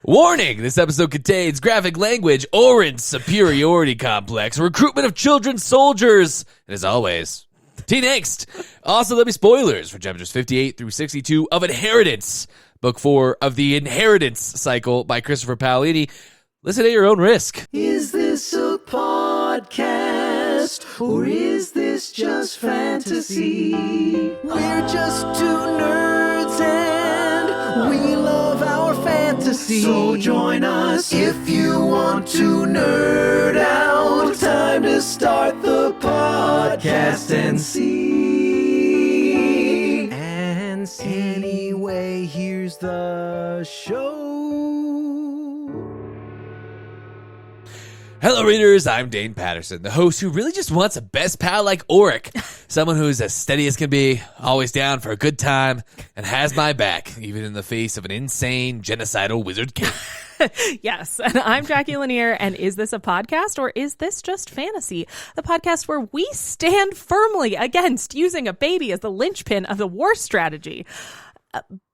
Warning! This episode contains graphic language, Orrin's superiority complex, recruitment of children soldiers, and as always, teen angst. Also, there'll be spoilers for chapters 58 through 62 of Inheritance, book 4 of the Inheritance Cycle by Christopher Paolini. Listen at your own risk. Is this a podcast, or is this just fantasy? We're just two nerds and we love our fantasy. So join us if you want to nerd out. Time to start the podcast and see. Anyway, here's the show. Hello, readers. I'm Dane Patterson, the host who really just wants a best pal like Auric. Someone who's as steady as can be, always down for a good time, and has my back, even in the face of an insane, genocidal wizard king. Yes, and I'm Jacqui Lanier, and is this a podcast or is this just fantasy? The podcast where we stand firmly against using a baby as the linchpin of the war strategy.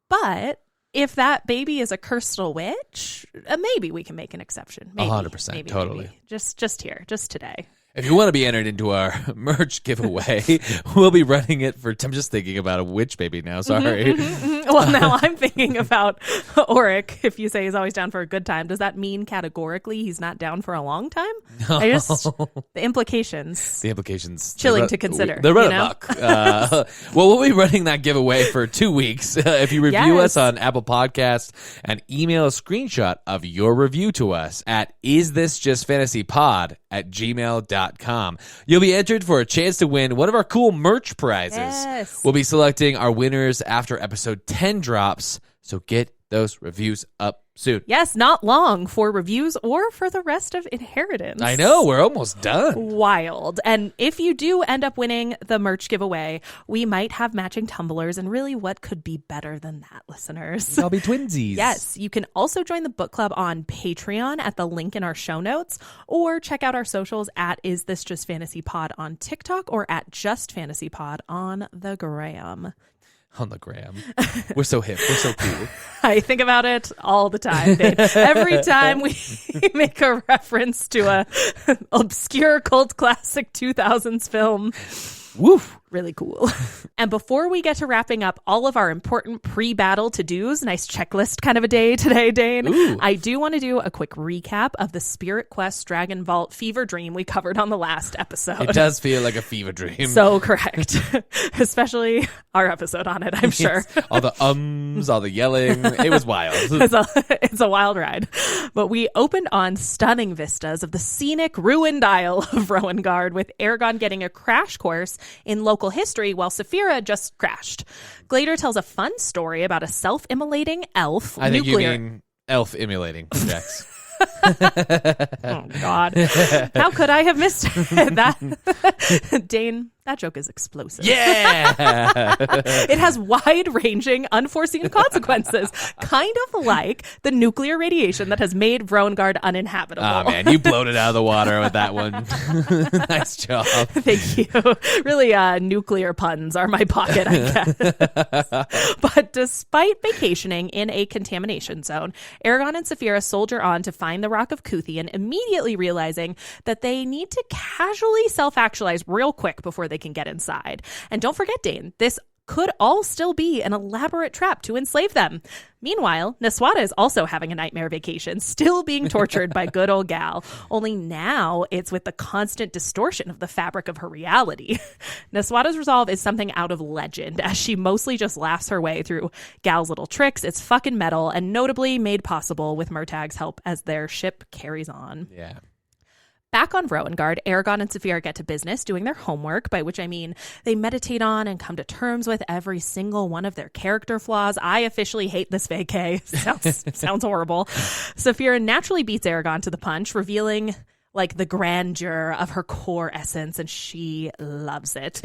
But if that baby is a cursed little witch, maybe we can make an exception. Maybe, 100%, maybe, totally. Maybe. Just here, just today. If you want to be entered into our merch giveaway, we'll be running it for... I'm just thinking about a witch baby now, sorry. Well, now I'm thinking about Auric. If you say he's always down for a good time, does that mean categorically he's not down for a long time? No. The implications. The implications. Chilling to consider. They're you running know? amok. Well, we'll be running that giveaway for 2 weeks. If you review us on Apple Podcasts and email a screenshot of your review to us at isthisjustfantasypod@gmail.com. You'll be entered for a chance to win one of our cool merch prizes. Yes. We'll be selecting our winners after episode 10 drops, so get those reviews up soon. Yes, not long for reviews or for the rest of Inheritance. I know, we're almost done. Wild. And if you do end up winning the merch giveaway, we might have matching tumblers, and really what could be better than that, listeners? I'll be twinsies. Yes, you can also join the book club on Patreon at the link in our show notes, or check out our socials at Is This Just Fantasy Pod on TikTok or at Just Fantasy Pod on the gram. On the gram. We're so hip. We're so cool. I think about it all the time, babe. Every time we make a reference to a obscure cult classic 2000s film. Woof. Really cool. And before we get to wrapping up all of our important pre-battle to-dos, nice checklist kind of a day today, Dane, Ooh. I do want to do a quick recap of the Spirit Quest Dragon Vault fever dream we covered on the last episode. It does feel like a fever dream. So correct. Especially our episode on it, I'm sure. Yes. All the all the yelling. It was wild. It's a wild ride. But we opened on stunning vistas of the scenic ruined Isle of Rowengard, with Eragon getting a crash course in local history while Saphira just crashed. Glader tells a fun story about a self-immolating elf. I think you mean elf emulating projects. Oh, God. How could I have missed that? Dane, that joke is explosive. Yeah! It has wide-ranging, unforeseen consequences, kind of like the nuclear radiation that has made Rowengard uninhabitable. Oh, man, you blown it out of the water with that one. Nice job. Thank you. Really, nuclear puns are my pocket, I guess. But despite vacationing in a contamination zone, Eragon and Saphira soldier on to find the Rock of Kuthian, immediately realizing that they need to casually self-actualize real quick before they can get inside. And don't forget, Dane, this could all still be an elaborate trap to enslave them. Meanwhile, Neswata is also having a nightmare vacation, still being tortured by good old Gal, only now it's with the constant distortion of the fabric of her reality. Neswata's resolve is something out of legend, as she mostly just laughs her way through Gal's little tricks. It's fucking metal, and notably made possible with Murtag's help as their ship carries on. Yeah. Back on Rowengard, Eragon and Saphira get to business doing their homework, by which I mean they meditate on and come to terms with every single one of their character flaws. I officially hate this vacay. Sounds horrible. Saphira naturally beats Eragon to the punch, revealing like the grandeur of her core essence, and she loves it.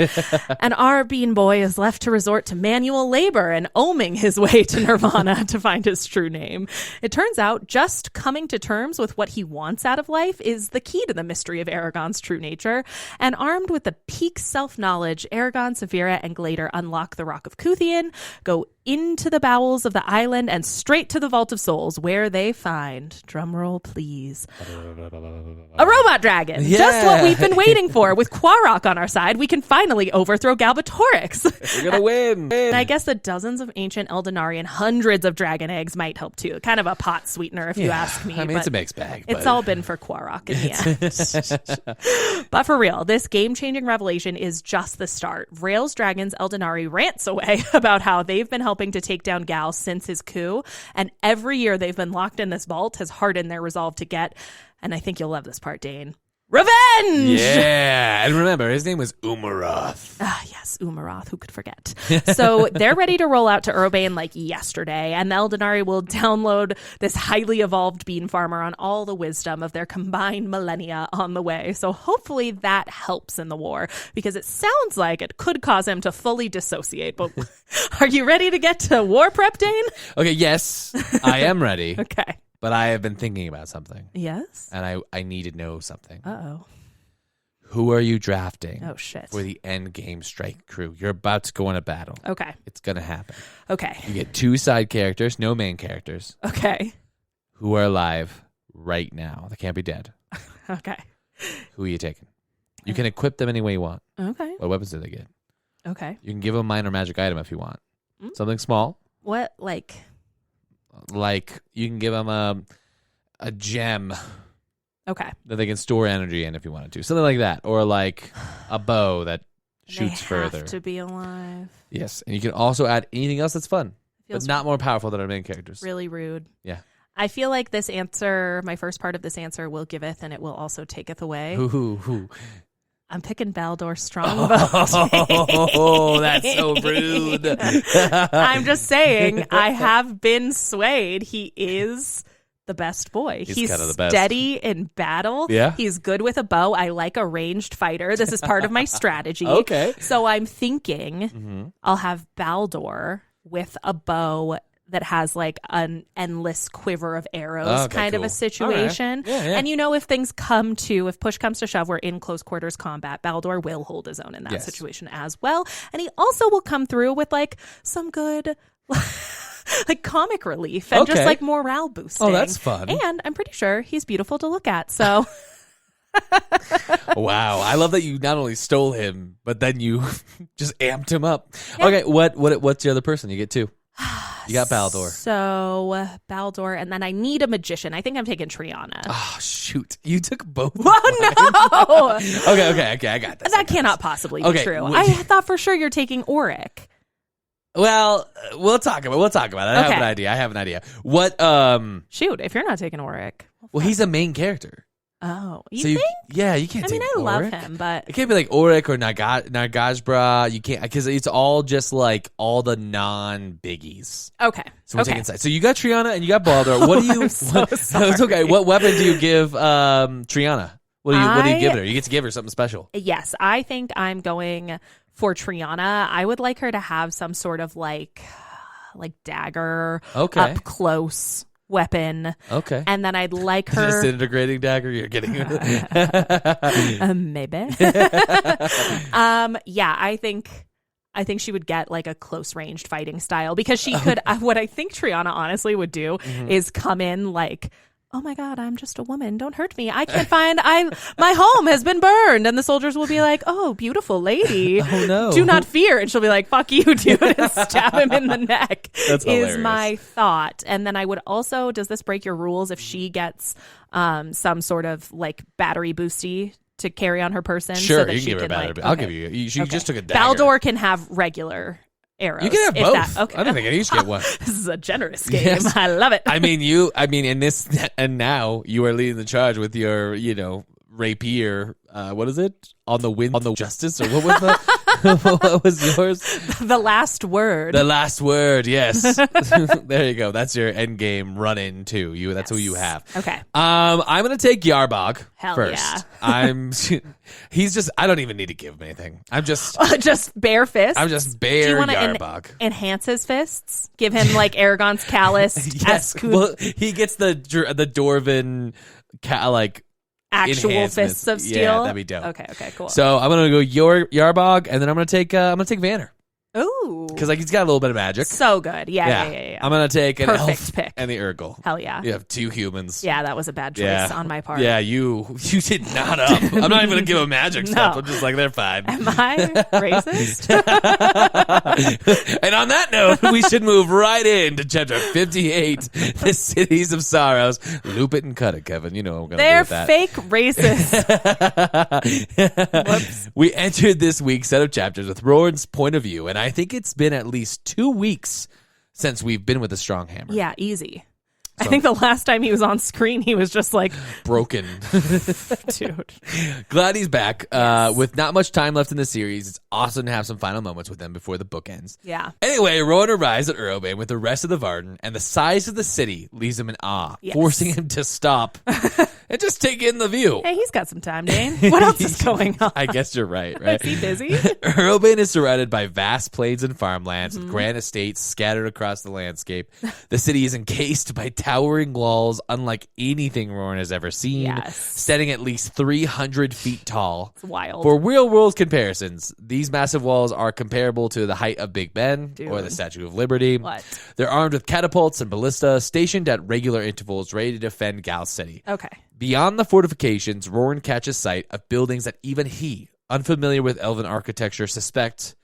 And our bean boy is left to resort to manual labor and oming his way to nirvana to find his true name. It turns out just coming to terms with what he wants out of life is the key to the mystery of Eragon's true nature. And armed with the peak self-knowledge, Eragon, Saphira, and Glader unlock the Rock of Kuthian, go into the bowels of the island and straight to the Vault of Souls, where they find, drumroll please, a robot dragon. Yeah. Just what we've been waiting for. With Quarok on our side, we can finally overthrow Galbatorix. We're gonna win. And I guess the dozens of ancient Eldenari and hundreds of dragon eggs might help too. Kind of a pot sweetener, if you ask me. I mean, but it's a mixed bag. it's all been for Quarok in the end. But for real, this game-changing revelation is just the start. Rails Dragons Eldenari rants away about how they've been helping to take down Gal since his coup, and every year they've been locked in this vault has hardened their resolve to get, and I think you'll love this part, Dane, revenge! Yeah, and remember, his name was Umaroth. Ah, yes, Umaroth, who could forget? So they're ready to roll out to Urbane like yesterday, and the Eldenari will download this highly evolved bean farmer on all the wisdom of their combined millennia on the way. So hopefully that helps in the war, because it sounds like it could cause him to fully dissociate. But are you ready to get to war prep, Dane? Okay, yes, I am ready. Okay. But I have been thinking about something. Yes? And I need to know something. Uh-oh. Who are you drafting Oh, shit. for the end game strike crew? You're about to go in a battle. Okay. It's going to happen. Okay. You get 2 side characters, no main characters, Okay. who are alive right now. They can't be dead. Okay. Who are you taking? You can equip them any way you want. Okay. What weapons do they get? Okay. You can give them a minor magic item if you want. Mm. Something small. What, like... Like, you can give them a gem Okay. that they can store energy in if you wanted to. Something like that. Or like a bow that shoots they further. have to be alive. Yes. And you can also add anything else that's fun, but Feels not more powerful than our main characters. really rude. Yeah. I feel like this answer, my first part of this answer, will giveth and it will also taketh away. Who? I'm picking Baldur Strongbow. Oh, that's so rude. I'm just saying, I have been swayed. He is the best boy. He's kind of the best. Steady in battle. Yeah. He's good with a bow. I like a ranged fighter. This is part of my strategy. Okay. So I'm thinking I'll have Baldur with a bow that has like an endless quiver of arrows, Okay, kind of cool. a situation. All right. Yeah. And if push comes to shove, we're in close quarters combat, Baldur will hold his own in that Yes. situation as well. And he also will come through with like some good like comic relief and just Okay. like morale boosting. Oh, that's fun. And I'm pretty sure he's beautiful to look at. So Wow. I love that you not only stole him, but then you just amped him up. Okay. What's the other person? You get 2. You got Baldur. So Baldur, and then I need a magician. I think I'm taking Triana. Oh, shoot. You took both. Oh no! Okay. I got this. That cannot possibly be Okay, true. would I you- thought for sure you're taking Auric. Well, we'll talk about it. I have an idea. What, Shoot, if you're not taking Auric. well, he's a main character. Oh, you So think? yeah, you can't I mean, take I love Auric. him, but It can't be like Auric or Nagajbra. You can't, because it's all just like all the non-biggies. okay. So we're Okay. taking sides. So you got Triana and you got Baldur. What do you? I'm so sorry. It's okay. What weapon do you give Triana? What do you give I- her? You get to give her something special. Yes, I think I'm going for Triana. I would like her to have some sort of like dagger, Okay. up close weapon, Okay. and then I'd like her. Disintegrating dagger. You're getting. Maybe. Yeah, I think she would get like a close ranged fighting style because she could. What I think Triana honestly would do is come in like, oh my God, I'm just a woman. Don't hurt me. I can't find. My home has been burned, and the soldiers will be like, oh, beautiful lady. Oh no. Do not fear. And she'll be like, fuck you, dude, and stab him in the neck. That's hilarious. Is my thought. And then I would also, does this break your rules if she gets some sort of like battery boosty to carry on her person? Sure, so that you she can give her a can, battery. like, I'll okay. give you. You Okay. just took a dagger. Baldur can have regular arrows. You can have if both. that- okay. I don't think you should get one. This is a generous game. Yes. I love it. I mean, in this, and now you are leading the charge with your, rapier. What is it? On the wind, on the justice, or what was that? What was yours? The last word. The last word. Yes. There you go. That's your end game run in too. That's who you have. Okay. I'm gonna take Yarbog Hell first. yeah. He's just. I don't even need to give him anything. I'm just bare fist. bare Do you want to Yarbog. enhance his fists? Give him like Aragon's callus. Yes. Well, he gets the Dwarven actual enhancements. fists of steel. Yeah, that'd be dope. Okay, cool. So I'm gonna go Yarbog, and then I'm gonna take Vanner. Ooh. because like he's got a little bit of magic. So good. Yeah. I'm gonna take an Perfect elf pick. and the Urgle. Hell yeah. You have 2 humans. Yeah, that was a bad choice on my part. Yeah, you did not up. I'm not even gonna give them magic stuff. I'm just like, they're fine. Am I racist? And on that note, we should move right into chapter 58, The Cities of Sorrows. Loop it and cut it, Kevin. You know what I'm gonna do They're with that. fake racist. Whoops. We entered this week's set of chapters with Roran's point of view, and I think it's been at least 2 weeks since we've been with the Strong Hammer. Yeah, easy. I think the last time he was on screen, he was just like, broken. dude. Glad he's back. With not much time left in the series, it's awesome to have some final moments with him before the book ends. Yeah. Anyway, Rowan arrives at Urobane with the rest of the Varden, and the size of the city leaves him in awe, forcing him to stop and just take in the view. Hey, he's got some time, Dane. What else is going on? I guess you're right? Is he busy? Urobane is surrounded by vast plains and farmlands with grand estates scattered across the landscape. The city is encased by towering walls unlike anything Roran has ever seen, standing at least 300 feet tall. It's wild. For real-world comparisons, these massive walls are comparable to the height of Big Ben or the Statue of Liberty. What? They're armed with catapults and ballista stationed at regular intervals ready to defend Gal City. Okay. Beyond the fortifications, Roran catches sight of buildings that even he, unfamiliar with elven architecture, suspect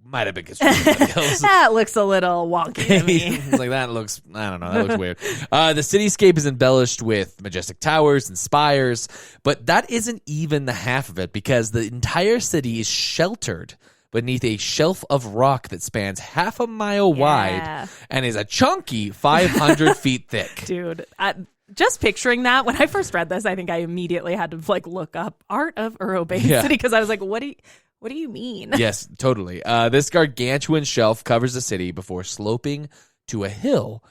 might have been constructed by the elves. That looks a little wonky to me. It's like, that looks, I don't know, that looks weird. The cityscape is embellished with majestic towers and spires, but that isn't even the half of it because the entire city is sheltered beneath a shelf of rock that spans half a mile wide and is a chunky 500 feet thick. Dude, just picturing that, when I first read this, I think I immediately had to like look up art of Urobane City because I was like, what do you mean? Yes, totally. This gargantuan shelf covers the city before sloping to a hill,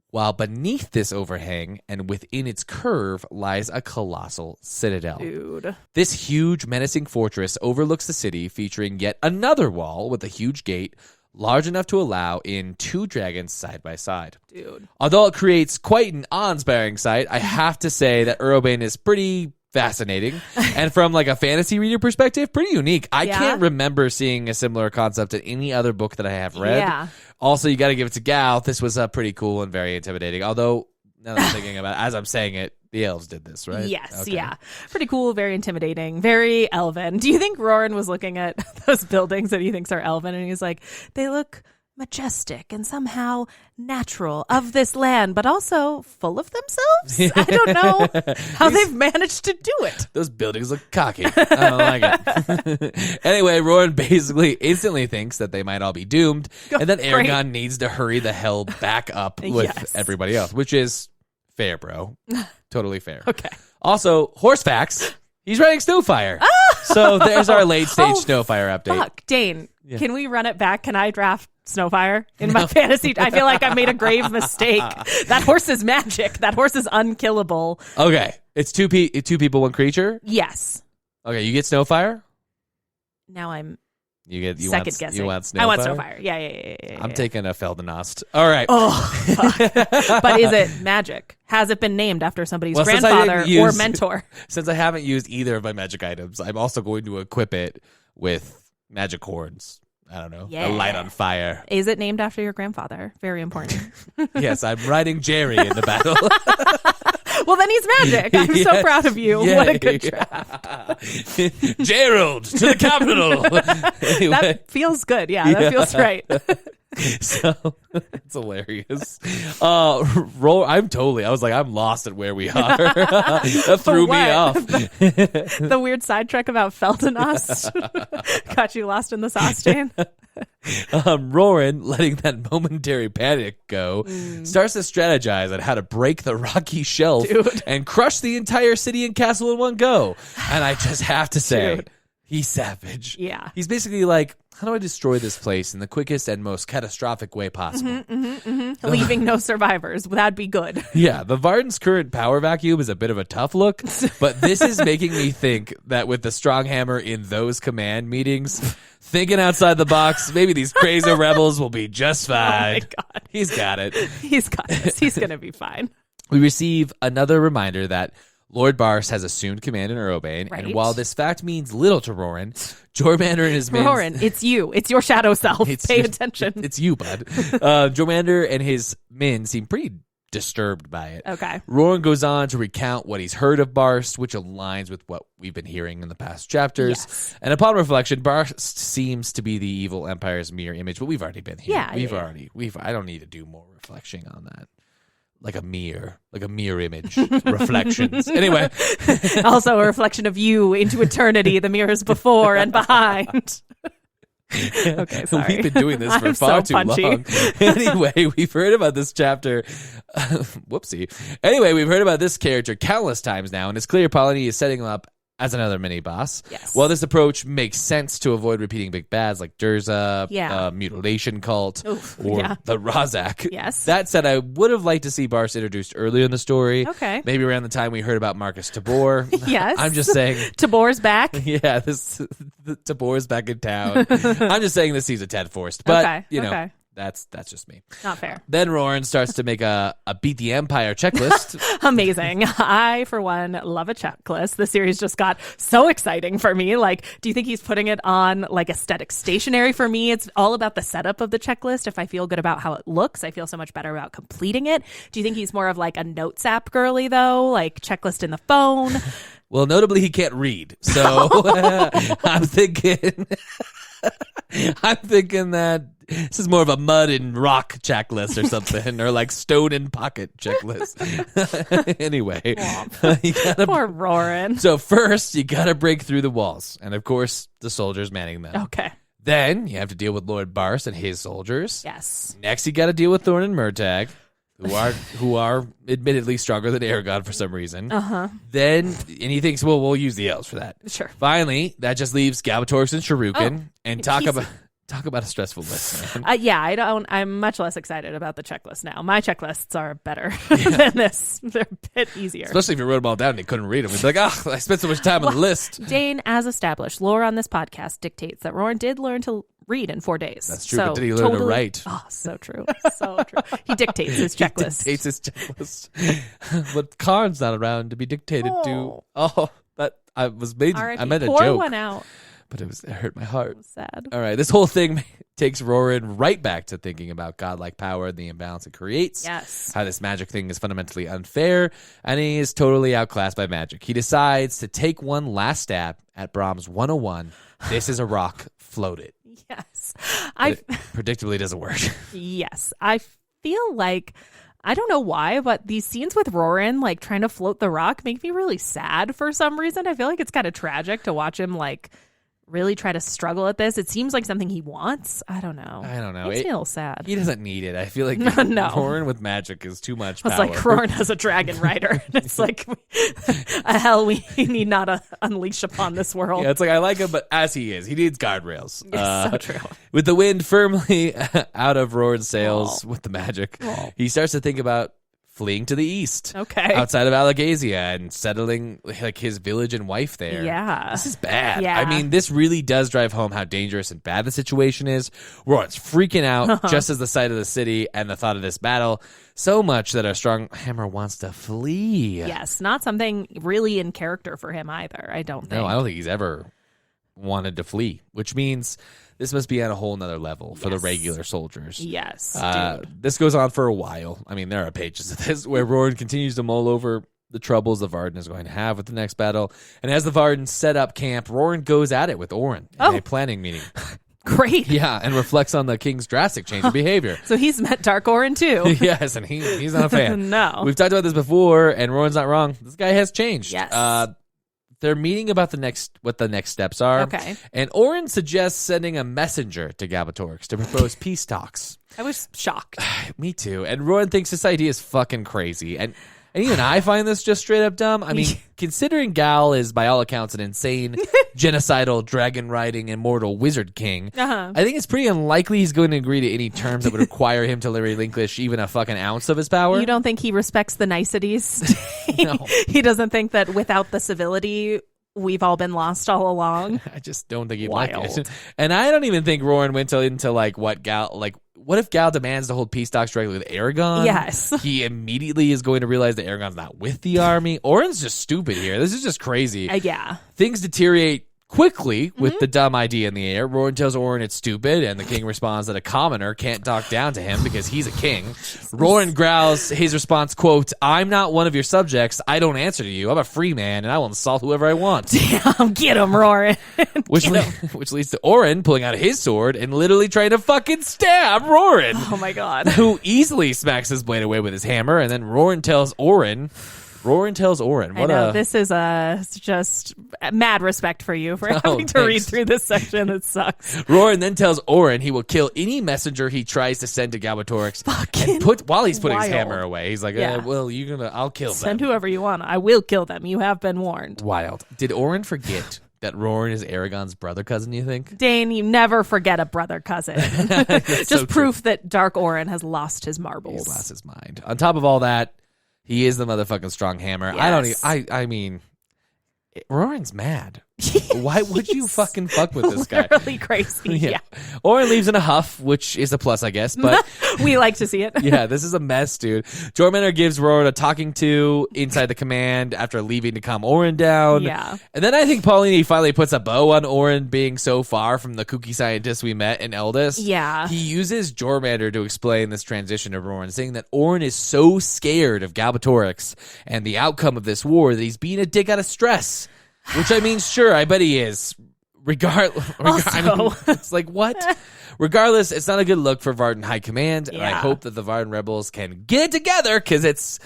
while beneath this overhang and within its curve lies a colossal citadel. Dude. This huge, menacing fortress overlooks the city, featuring yet another wall with a huge gate large enough to allow in 2 dragons side by side. Dude. Although it creates quite an awe-inspiring sight, I have to say that Urobane is pretty fascinating, and from like a fantasy reader perspective, pretty unique. I can't remember seeing a similar concept in any other book that I have read. Yeah. Also, you got to give it to Gal. This was pretty cool and very intimidating. Although, now that I'm thinking about it, as I'm saying it, the elves did this, right? Yes, okay. yeah. Pretty cool, very intimidating, very elven. Do you think Roran was looking at those buildings that he thinks are elven and he's like, they look majestic and somehow natural of this land, but also full of themselves? I don't know how they've managed to do it. Those buildings look cocky. I don't like it. Anyway, Roran basically instantly thinks that they might all be doomed and that Aragon needs to hurry the hell back up with everybody else, which is fair, bro. Totally fair. Okay. Also, horse facts. He's riding Snowfire. So there's our late stage Snowfire update. Fuck, Dane, can we run it back? Can I draft Snowfire in my fantasy? I feel like I made a grave mistake. That horse is magic. That horse is unkillable. Okay. It's two people, one creature? Yes. Okay, you get Snowfire? Now I'm you second guessing. You want Snowfire? I want Snowfire. Yeah. I'm taking a Feldenost. All right. Oh, fuck. But is it magic? Has it been named after somebody's grandfather or mentor? Since I haven't used either of my magic items, I'm also going to equip it with magic horns. I don't know. A light on fire. Is it named after your grandfather? Very important. Yes, I'm riding Jerry in the battle. Well, then he's magic. I'm so proud of you. Yay. What a good draft. Gerald, to the capital. Anyway. That feels good. Yeah, that feels right. So it's hilarious. I was like, I'm lost at where we are. That threw me off. The weird sidetrack about Feldenost got you lost in the sauce, Jane. Roran, letting that momentary panic go, starts to strategize on how to break the rocky shelf and crush the entire city and castle in one go. And I just have to say, he's savage. Yeah. He's basically like, how do I destroy this place in the quickest and most catastrophic way possible? Leaving no survivors. That'd be good. Yeah, the Varden's current power vacuum is a bit of a tough look, but this is making me think that with the Strong Hammer in those command meetings, thinking outside the box, maybe these crazy rebels will be just fine. Oh my God. He's got it. He's got this. He's going to be fine. We receive another reminder that Lord Barst has assumed command in Urbane, Right. and while this fact means little to Rorin, Jormander and his men... Rorin, it's you. It's your shadow self. Pay attention. It's you, bud. Jormander and his men seem pretty disturbed by it. Okay. Rorin goes on to recount what he's heard of Barst, which aligns with what we've been hearing in the past chapters. Yes. And upon reflection, Barst seems to be the evil empire's mirror image, but we've already been here. Yeah, I don't need to do more reflection on that. Like a mirror image, reflections. Anyway. Also a reflection of you into eternity, the mirrors before and behind. Okay, sorry. We've been doing this for far too long. Anyway, we've heard about this chapter. Whoopsie. Anyway, we've heard about this character countless times now, and it's clear Paolini is setting him up as another mini-boss. Yes. While this approach makes sense to avoid repeating big bads like Durza, Mutilation Cult, or the Razak. Yes. That said, I would have liked to see Barst introduced earlier in the story. Okay. Maybe around the time we heard about Marcus Tabor. Yes. I'm just saying. Tabor's back. Yeah, Tabor's back in town. I'm just saying this seems a tad forced. But, okay. That's just me. Not fair. Then Rorin starts to make a Beat the Empire checklist. Amazing. I, for one, love a checklist. The series just got so exciting for me. Like, do you think he's putting it on like aesthetic stationery for me? It's all about the setup of the checklist. If I feel good about how it looks, I feel so much better about completing it. Do you think he's more of like a notes app girly though? Like checklist in the phone? Well, notably, he can't read. So I'm thinking that this is more of a mud and rock checklist or something, or like stone and pocket checklist. Anyway, Poor Rorin. So first, you got to break through the walls, and of course, the soldiers manning them. Okay. Then you have to deal with Lord Barst and his soldiers. Yes. Next, you got to deal with Thorn and Murtagh, who are admittedly stronger than Aragon for some reason. Then, and he thinks, well, we'll use the elves for that. Sure. Finally, that just leaves Galbatorix and Shuriken, and talk about a stressful list, man. I'm much less excited about the checklist now. My checklists are better than this. They're a bit easier. Especially if you wrote them all down and you couldn't read them. It's like, I spent so much time on the list. Dane, as established, lore on this podcast dictates that Rorin did learn to read in 4 days. That's true, but did he learn to write? Oh, so true. So true. He dictates his checklist. He dictates his checklist. But Karn's not around to be dictated to. Oh, that I meant a pour joke. one out. But it hurt my heart. Sad. All right, this whole thing takes Rorin right back to thinking about godlike power and the imbalance it creates. Yes. How this magic thing is fundamentally unfair, and he is totally outclassed by magic. He decides to take one last stab at Brahms 101. This is a rock, float it. Yes. It predictably doesn't work. Yes. I feel like, I don't know why, but these scenes with Rorin, like trying to float the rock, make me really sad for some reason. I feel like it's kind of tragic to watch him like really try to struggle at this. It seems like something he wants. I don't know. Makes me a little sad. He doesn't need it. I feel like No. Rorin with magic is too much power. It's like Rorin has a dragon rider. It's like a hell we need not unleash upon this world. Yeah, it's like I like him, but as he is, he needs guardrails. Yes, so true. With the wind firmly out of Rorin's sails with the magic, he starts to think about fleeing to the east, outside of Alagasia, and settling like his village and wife there. Yeah, this is bad. Yeah. I mean, this really does drive home how dangerous and bad the situation is. Rorin's freaking out just as the sight of the city and the thought of this battle, so much that our strong hammer wants to flee. Yes, not something really in character for him either. I don't think. No, I don't think he's ever wanted to flee, which means this must be at a whole nother level for the regular soldiers. Yes, this goes on for a while. I mean, there are pages of this where Rorin continues to mull over the troubles the Varden is going to have with the next battle. And as the Varden set up camp, Rorin goes at it with Orrin in a planning meeting. Great. Yeah, and reflects on the king's drastic change of behavior. So he's met Dark Orrin too. Yes, and he's not a fan. No. We've talked about this before, and Rorin's not wrong. This guy has changed. Yes. They're meeting about what the next steps are. Okay. And Orrin suggests sending a messenger to Galbatorix to propose peace talks. I was shocked. Me too. And Rorin thinks this idea is fucking crazy. And even I find this just straight up dumb. I mean, considering Gal is, by all accounts, an insane, genocidal, dragon-riding, immortal wizard king, I think it's pretty unlikely he's going to agree to any terms that would require him to relinquish even a fucking ounce of his power. You don't think he respects the niceties? No. He doesn't think that without the civility we've all been lost all along. I just don't think he'd Wild. like it. And I don't even think Rorin went into like what if Gal demands to hold peace talks directly with Aragon? Yes. He immediately is going to realize that Aragon's not with the army. Orin's just stupid here. This is just crazy. Yeah. Things deteriorate quickly with the dumb idea in the air. Rorin tells Orrin it's stupid, and the king responds that a commoner can't talk down to him because he's a king. Rorin growls his response, quote, "I'm not one of your subjects. I don't answer to you. I'm a free man, and I will insult whoever I want." Damn, get him, Rorin. Which leads to Orrin pulling out his sword and literally trying to fucking stab Rorin. Oh my god. Who easily smacks his blade away with his hammer, and then Rorin tells Orrin, I know, this is just mad respect for you for having to read through this section. It sucks. Rorin then tells Orrin he will kill any messenger he tries to send to Galbatorix while he's putting his hammer away. He's like, I'll kill them. Send whoever you want. I will kill them. You have been warned. Wild. Did Orrin forget that Rorin is Aragon's brother cousin, you think? Dane, you never forget a brother cousin. Just so proof that Dark Orrin has lost his marbles. He's lost his mind. On top of all that, he is the motherfucking strong hammer. Yes. I mean, Rorin's mad. Why would you fucking fuck with this guy? Literally crazy. Yeah. Orrin leaves in a huff, which is a plus, I guess. But we like to see it. yeah, this is a mess, dude. Jormungandr gives Rorin a talking to inside the command after leaving to calm Orrin down. Yeah. And then I think Paolini finally puts a bow on Orrin being so far from the kooky scientist we met in Eldest. Yeah. He uses Jormungandr to explain this transition of Rorin, saying that Orrin is so scared of Galbatorix and the outcome of this war that he's being a dick out of stress. Which, I mean, sure, I bet he is. It's like, what? Regardless, it's not a good look for Varden High Command, and I hope that the Varden rebels can get it together, because it's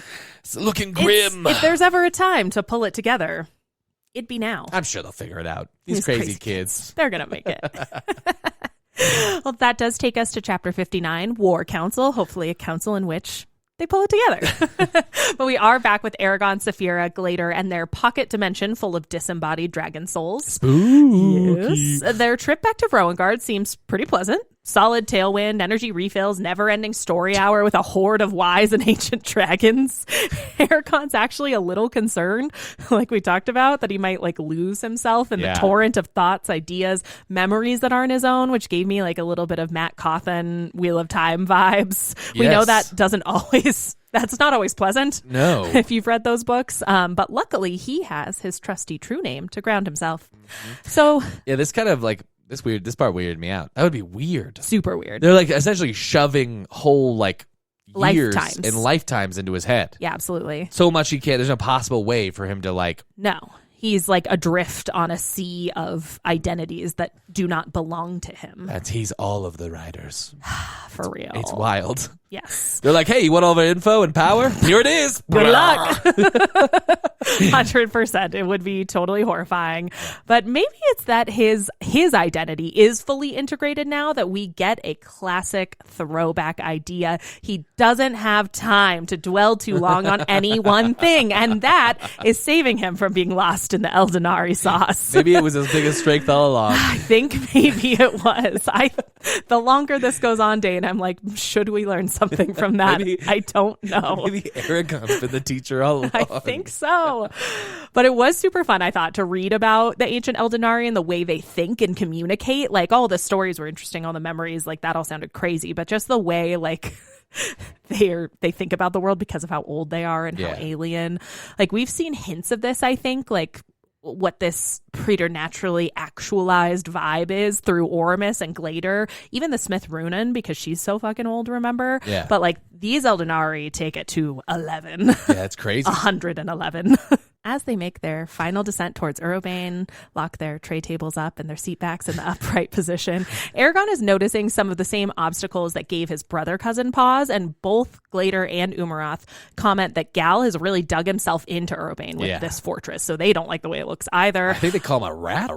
looking grim. If there's ever a time to pull it together, it'd be now. I'm sure they'll figure it out. These crazy kids. They're going to make it. Well, that does take us to Chapter 59, War Council, hopefully a council in which they pull it together. But we are back with Aragon, Saphira, Glader, and their pocket dimension full of disembodied dragon souls. Spooky. Yes. Their trip back to Rowengard seems pretty pleasant. Solid tailwind, energy refills, never-ending story hour with a horde of wise and ancient dragons. Aragon's actually a little concerned, like we talked about, that he might lose himself in the torrent of thoughts, ideas, memories that aren't his own, which gave me a little bit of Matt Cawthon Wheel of Time vibes. Yes. We know that that's not always pleasant. No. If you've read those books. But luckily he has his trusty true name to ground himself. Mm-hmm. So yeah, this kind of this part weirded me out. That would be weird. Super weird. They're essentially shoving whole years lifetimes. and lifetimes into his head. Yeah, absolutely. So much he can't. There's no possible way for him to No. He's adrift on a sea of identities that do not belong to him. He's all of the riders. For real. It's wild. Yes. They're like, hey, you want all the info and power? Here it is. Good luck. 100%. It would be totally horrifying. But maybe it's that his identity is fully integrated now, that we get a classic throwback idea. He doesn't have time to dwell too long on any one thing. And that is saving him from being lost in the Eldenari sauce. Maybe it was his biggest strength all along. I think maybe it was. The longer this goes on, Dane, I'm like, should we learn something from that? I don't know. Maybe Aragon's been the teacher all along. I think so. But it was super fun, I thought, to read about the ancient Eldenari and the way they think and communicate. All the stories were interesting, all the memories, that all sounded crazy. But just the way, they think about the world because of how old they are and how alien. We've seen hints of this, I think, what this preternaturally actualized vibe is through Oramus and Glader, even the Smith Runan, because she's so fucking old, remember? Yeah. But these Eldenari take it to 11. Yeah, it's crazy. 111. As they make their final descent towards Urobane, lock their tray tables up and their seat backs in the upright position, Aragon is noticing some of the same obstacles that gave his brother cousin pause, and both Glader and Umaroth comment that Gal has really dug himself into Urobane with this fortress, so they don't like the way it looks either. I think they call him a rat.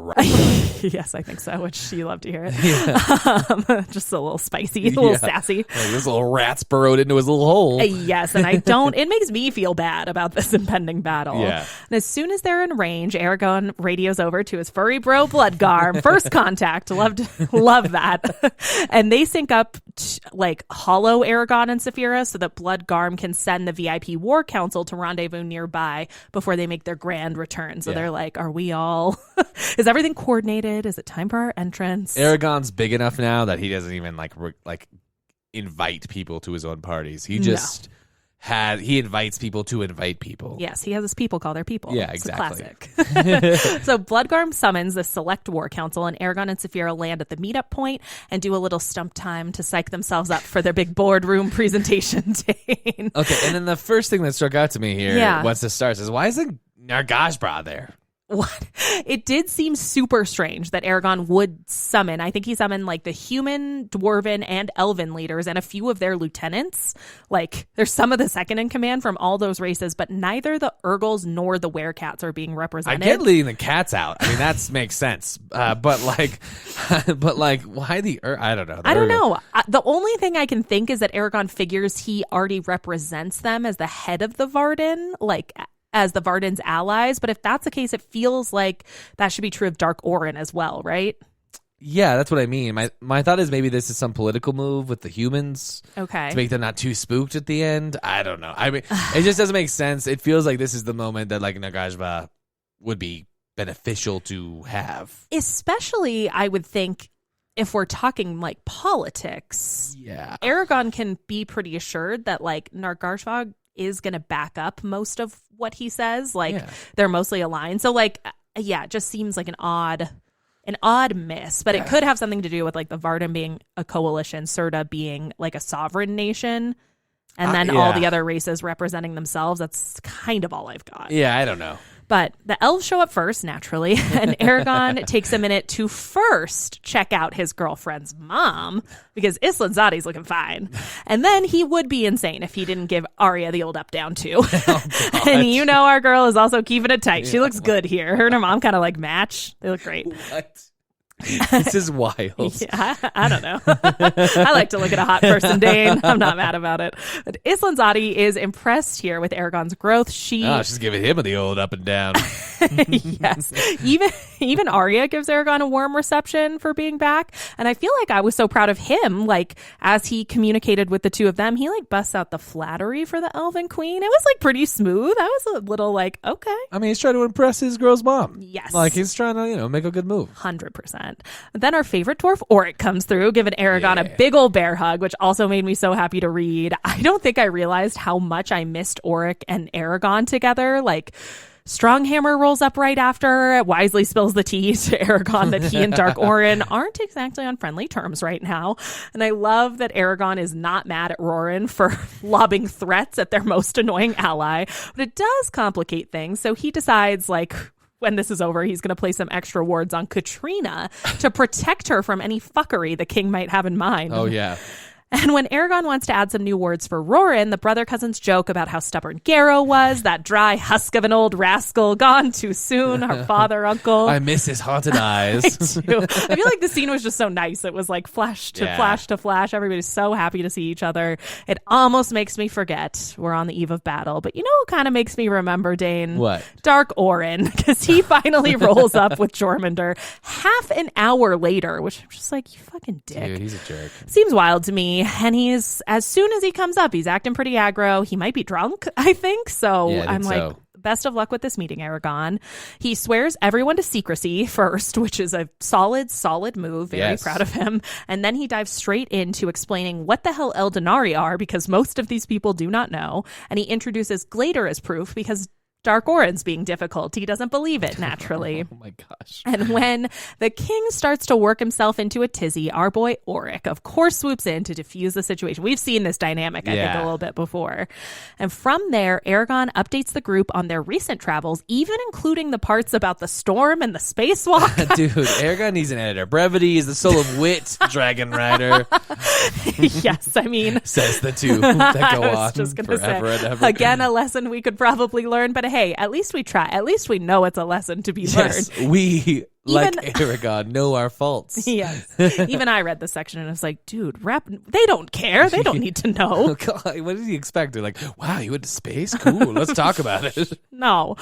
Yes, I think so, which you love to hear it. Yeah. Just a little spicy, a little sassy. This little rat's burrowed into his little hole. Yes, and it makes me feel bad about this impending battle. Yeah. And as soon as they're in range, Aragorn radios over to his furry bro Bloodgarm. First contact. Love that. And they sync up like hollow Aragorn and Saphira so that Bloodgarm can send the VIP war council to rendezvous nearby before they make their grand return. So they're like, are we all is everything coordinated? Is it time for our entrance? Aragorn's big enough now that he doesn't even like invite people to his own parties. He just he invites people to invite people. Yes, he has his people call their people. Yeah, it's exactly. A classic. So Bloodgarm summons the select war council, and Aragorn and Saphira land at the meetup point and do a little stump time to psych themselves up for their big boardroom presentation. Dane. Okay, and then the first thing that struck out to me here once this starts is, why isn't Nargashbra there? What? It did seem super strange that Aragorn would summon. I think he summoned like the human, dwarven, and elven leaders and a few of their lieutenants. Like, there's some of the second in command from all those races, but neither the Urgles nor the werecats are being represented. I get leading the cats out. I mean, that makes sense. But why the I don't know. I don't know. The only thing I can think is that Aragorn figures he already represents them as the head of the Varden, like as the Varden's allies. But if that's the case, it feels like that should be true of Dark Orrin as well, right? Yeah, that's what I mean. My thought is maybe this is some political move with the humans. Okay. To make them not too spooked at the end. I don't know. I mean, it just doesn't make sense. It feels like this is the moment that like Nargashbra would be beneficial to have. Especially, I would think, if we're talking like politics. Yeah. Aragorn can be pretty assured that like Nargashbra is going to back up most of what he says. Like they're mostly aligned. So like, it just seems like an odd miss, but it could have something to do with like the Varden being a coalition, Serta being like a sovereign nation, and then all the other races representing themselves. That's kind of all I've got. Yeah, I don't know. But the elves show up first, naturally, and Aragorn takes a minute to first check out his girlfriend's mom, because Islanzadi's looking fine. And then he would be insane if he didn't give Arya the old up-down, too. And you know our girl is also keeping it tight. She looks good here. Her and her mom kind of like match. They look great. What? This is wild. Yeah, I don't know. I like to look at a hot person, Dane. I'm not mad about it. But Islanzadi is impressed here with Aragorn's growth. She's giving him the old up and down. Yes. Even Arya gives Aragorn a warm reception for being back. And I feel like I was so proud of him. Like, as he communicated with the two of them, he like busts out the flattery for the Elven Queen. It was like pretty smooth. I was a little like, okay. I mean, he's trying to impress his girl's mom. Yes. Like, he's trying to, make a good move. 100%. Then our favorite dwarf, Oric, comes through, giving Aragorn a big old bear hug, which also made me so happy to read. I don't think I realized how much I missed Oric and Aragorn together. Like, Stronghammer rolls up right after, wisely spills the tea to Aragorn that he and Dark Orrin aren't exactly on friendly terms right now. And I love that Aragorn is not mad at Rorin for lobbing threats at their most annoying ally. But it does complicate things, so he decides, like, when this is over, he's going to place some extra wards on Katrina to protect her from any fuckery the king might have in mind. Oh, yeah. And when Aragorn wants to add some new words for Rorin, the brother cousins joke about how stubborn Garrow was, that dry husk of an old rascal gone too soon, her father, uncle. I miss his haunted eyes. I do. I feel like the scene was just so nice. It was like flash to flash to flash. Everybody's so happy to see each other. It almost makes me forget we're on the eve of battle. But you know what kind of makes me remember, Dane? What? Dark Orrin, because he finally rolls up with Jormungandr half an hour later, which I'm just like, you fucking dick. Dude, he's a jerk. Seems wild to me. And as soon as he comes up, he's acting pretty aggro. He might be drunk, I think. So I'm like, best of luck with this meeting, Aragorn. He swears everyone to secrecy first, which is a solid move. Very proud of him. And then he dives straight into explaining what the hell Eldonari are, because most of these people do not know. And he introduces Glader as proof, because Dark Orrin's being difficult. He doesn't believe it, naturally. Oh my gosh. And when the king starts to work himself into a tizzy, our boy Oric, of course, swoops in to defuse the situation. We've seen this dynamic, I think, a little bit before. And from there, Aragorn updates the group on their recent travels, even including the parts about the storm and the spacewalk. Dude, Aragorn needs an editor. Brevity is the soul of wit, Dragon Rider. Yes, I mean, says the two that go on just gonna forever say, and ever. Again, a lesson we could probably learn, but hey, at least we try. At least we know it's a lesson to be learned. We, like Aragon, know our faults. Yes. Even I read the section and I was like, dude, they don't care. They don't need to know. Oh, God, what did he expect? They're like, wow, you went to space? Cool, let's talk about it. No.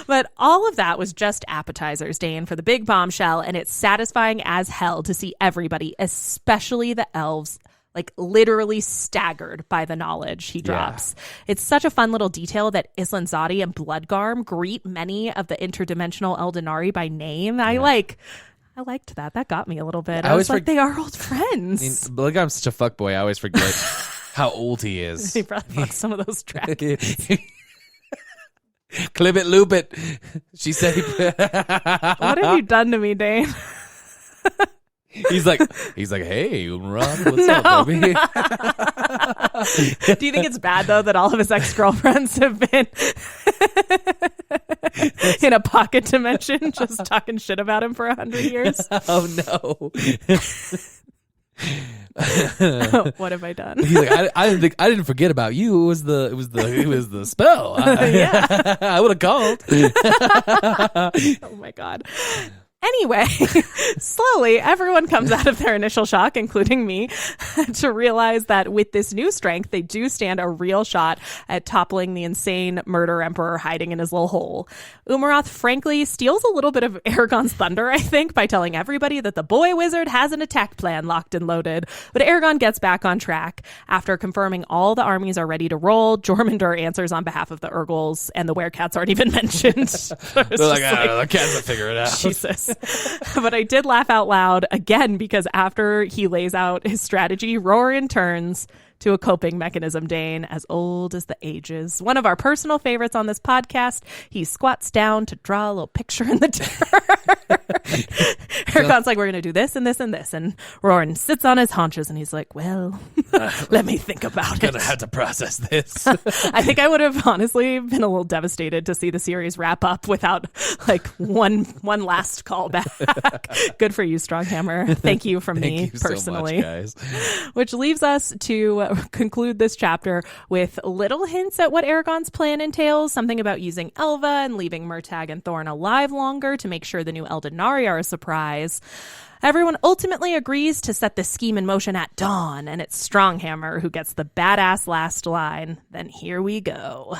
But all of that was just appetizers, Dane, for the big bombshell, and it's satisfying as hell to see everybody, especially the elves, like literally staggered by the knowledge he drops. It's such a fun little detail that Islanzadi and Bloodgarm greet many of the interdimensional Eldenari by name. I liked that. That got me a little bit. I was like, they are old friends. I mean, Bloodgarm's such a fuckboy. I always forget how old he is. He probably fucked some of those dragons. Clip it, loop it. She said, what have you done to me, Dane? He's like, hey, Ron, what's up, baby? No. Do you think it's bad though that all of his ex-girlfriends have been in a pocket dimension, just talking shit about him for 100 years? Oh no! What have I done? He's like, I didn't forget about you. It was the spell. Yeah. I would have called. Oh my God. Anyway, slowly, everyone comes out of their initial shock, including me, to realize that with this new strength, they do stand a real shot at toppling the insane murder emperor hiding in his little hole. Umaroth, frankly, steals a little bit of Aragon's thunder, I think, by telling everybody that the boy wizard has an attack plan locked and loaded. But Aragon gets back on track. After confirming all the armies are ready to roll, Jormungandr answers on behalf of the Urgles, and the werecats aren't even mentioned. They're like, the cats will figure it out. Jesus. But I did laugh out loud again because after he lays out his strategy, Rorin turns to a coping mechanism, Dane, as old as the ages. One of our personal favorites on this podcast. He squats down to draw a little picture in the dirt. Aragon's like, we're going to do this and this and this. And Rorin sits on his haunches and he's like, well, let me think about it. I'm going to have to process this. I think I would have honestly been a little devastated to see the series wrap up without like one last callback. Good for you, Stronghammer. Thank you from me personally. So much, guys. Which leaves us to conclude this chapter with little hints at what Aragon's plan entails. Something about using Elva and leaving Murtagh and Thorn alive longer to make sure the new Eldenari are a surprise. Everyone ultimately agrees to set the scheme in motion at dawn, and it's Stronghammer who gets the badass last line. Then here we go.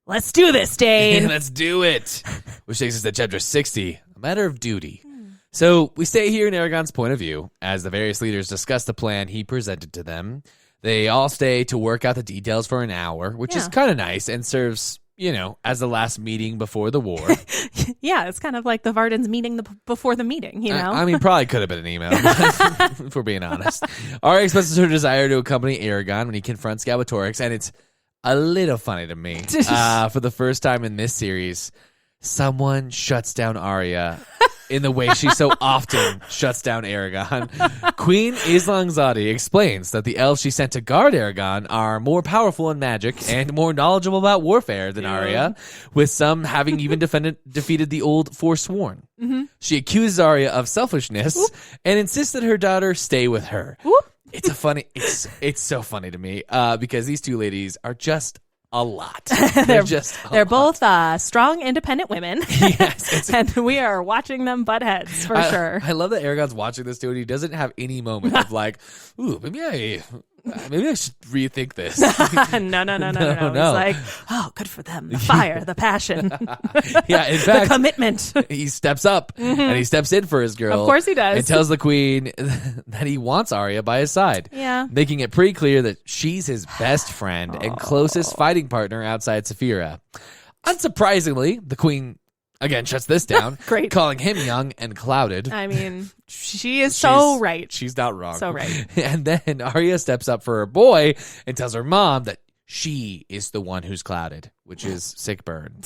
Let's do this, Dane. Let's do it. Which takes us to chapter 60, a matter of duty. So we stay here in Aragon's point of view as the various leaders discuss the plan he presented to them. They all stay to work out the details for an hour, which is kind of nice and serves, as the last meeting before the war. Yeah, it's kind of like the Vardens meeting before the meeting, I mean, probably could have been an email, if we're being honest. Arya expresses her desire to accompany Aragon when he confronts Galbatorix, and it's a little funny to me. For the first time in this series, someone shuts down Arya in the way she so often shuts down Aragon. Queen Islanzadi explains that the elves she sent to guard Aragon are more powerful in magic and more knowledgeable about warfare than Arya, with some having even defeated the old Forsworn. Mm-hmm. She accuses Arya of selfishness and insists that her daughter stay with her. It's so funny to me because these two ladies are just a lot. They're both strong, independent women. Yes, and we are watching them butt heads for sure. I love that Aragon's watching this dude. And he doesn't have any moment of like, ooh, maybe I should rethink this. No. He's like, oh, good for them. The fire, the passion. Yeah, in fact, the commitment. He steps up and he steps in for his girl. Of course he does. And tells the queen that he wants Arya by his side. Yeah. Making it pretty clear that she's his best friend and closest fighting partner outside Saphira. Unsurprisingly, the queen again shuts this down. Great. Calling him young and clouded. I mean, she's so right. She's not wrong. So right. And then Arya steps up for her boy and tells her mom that she is the one who's clouded, which is sick burn.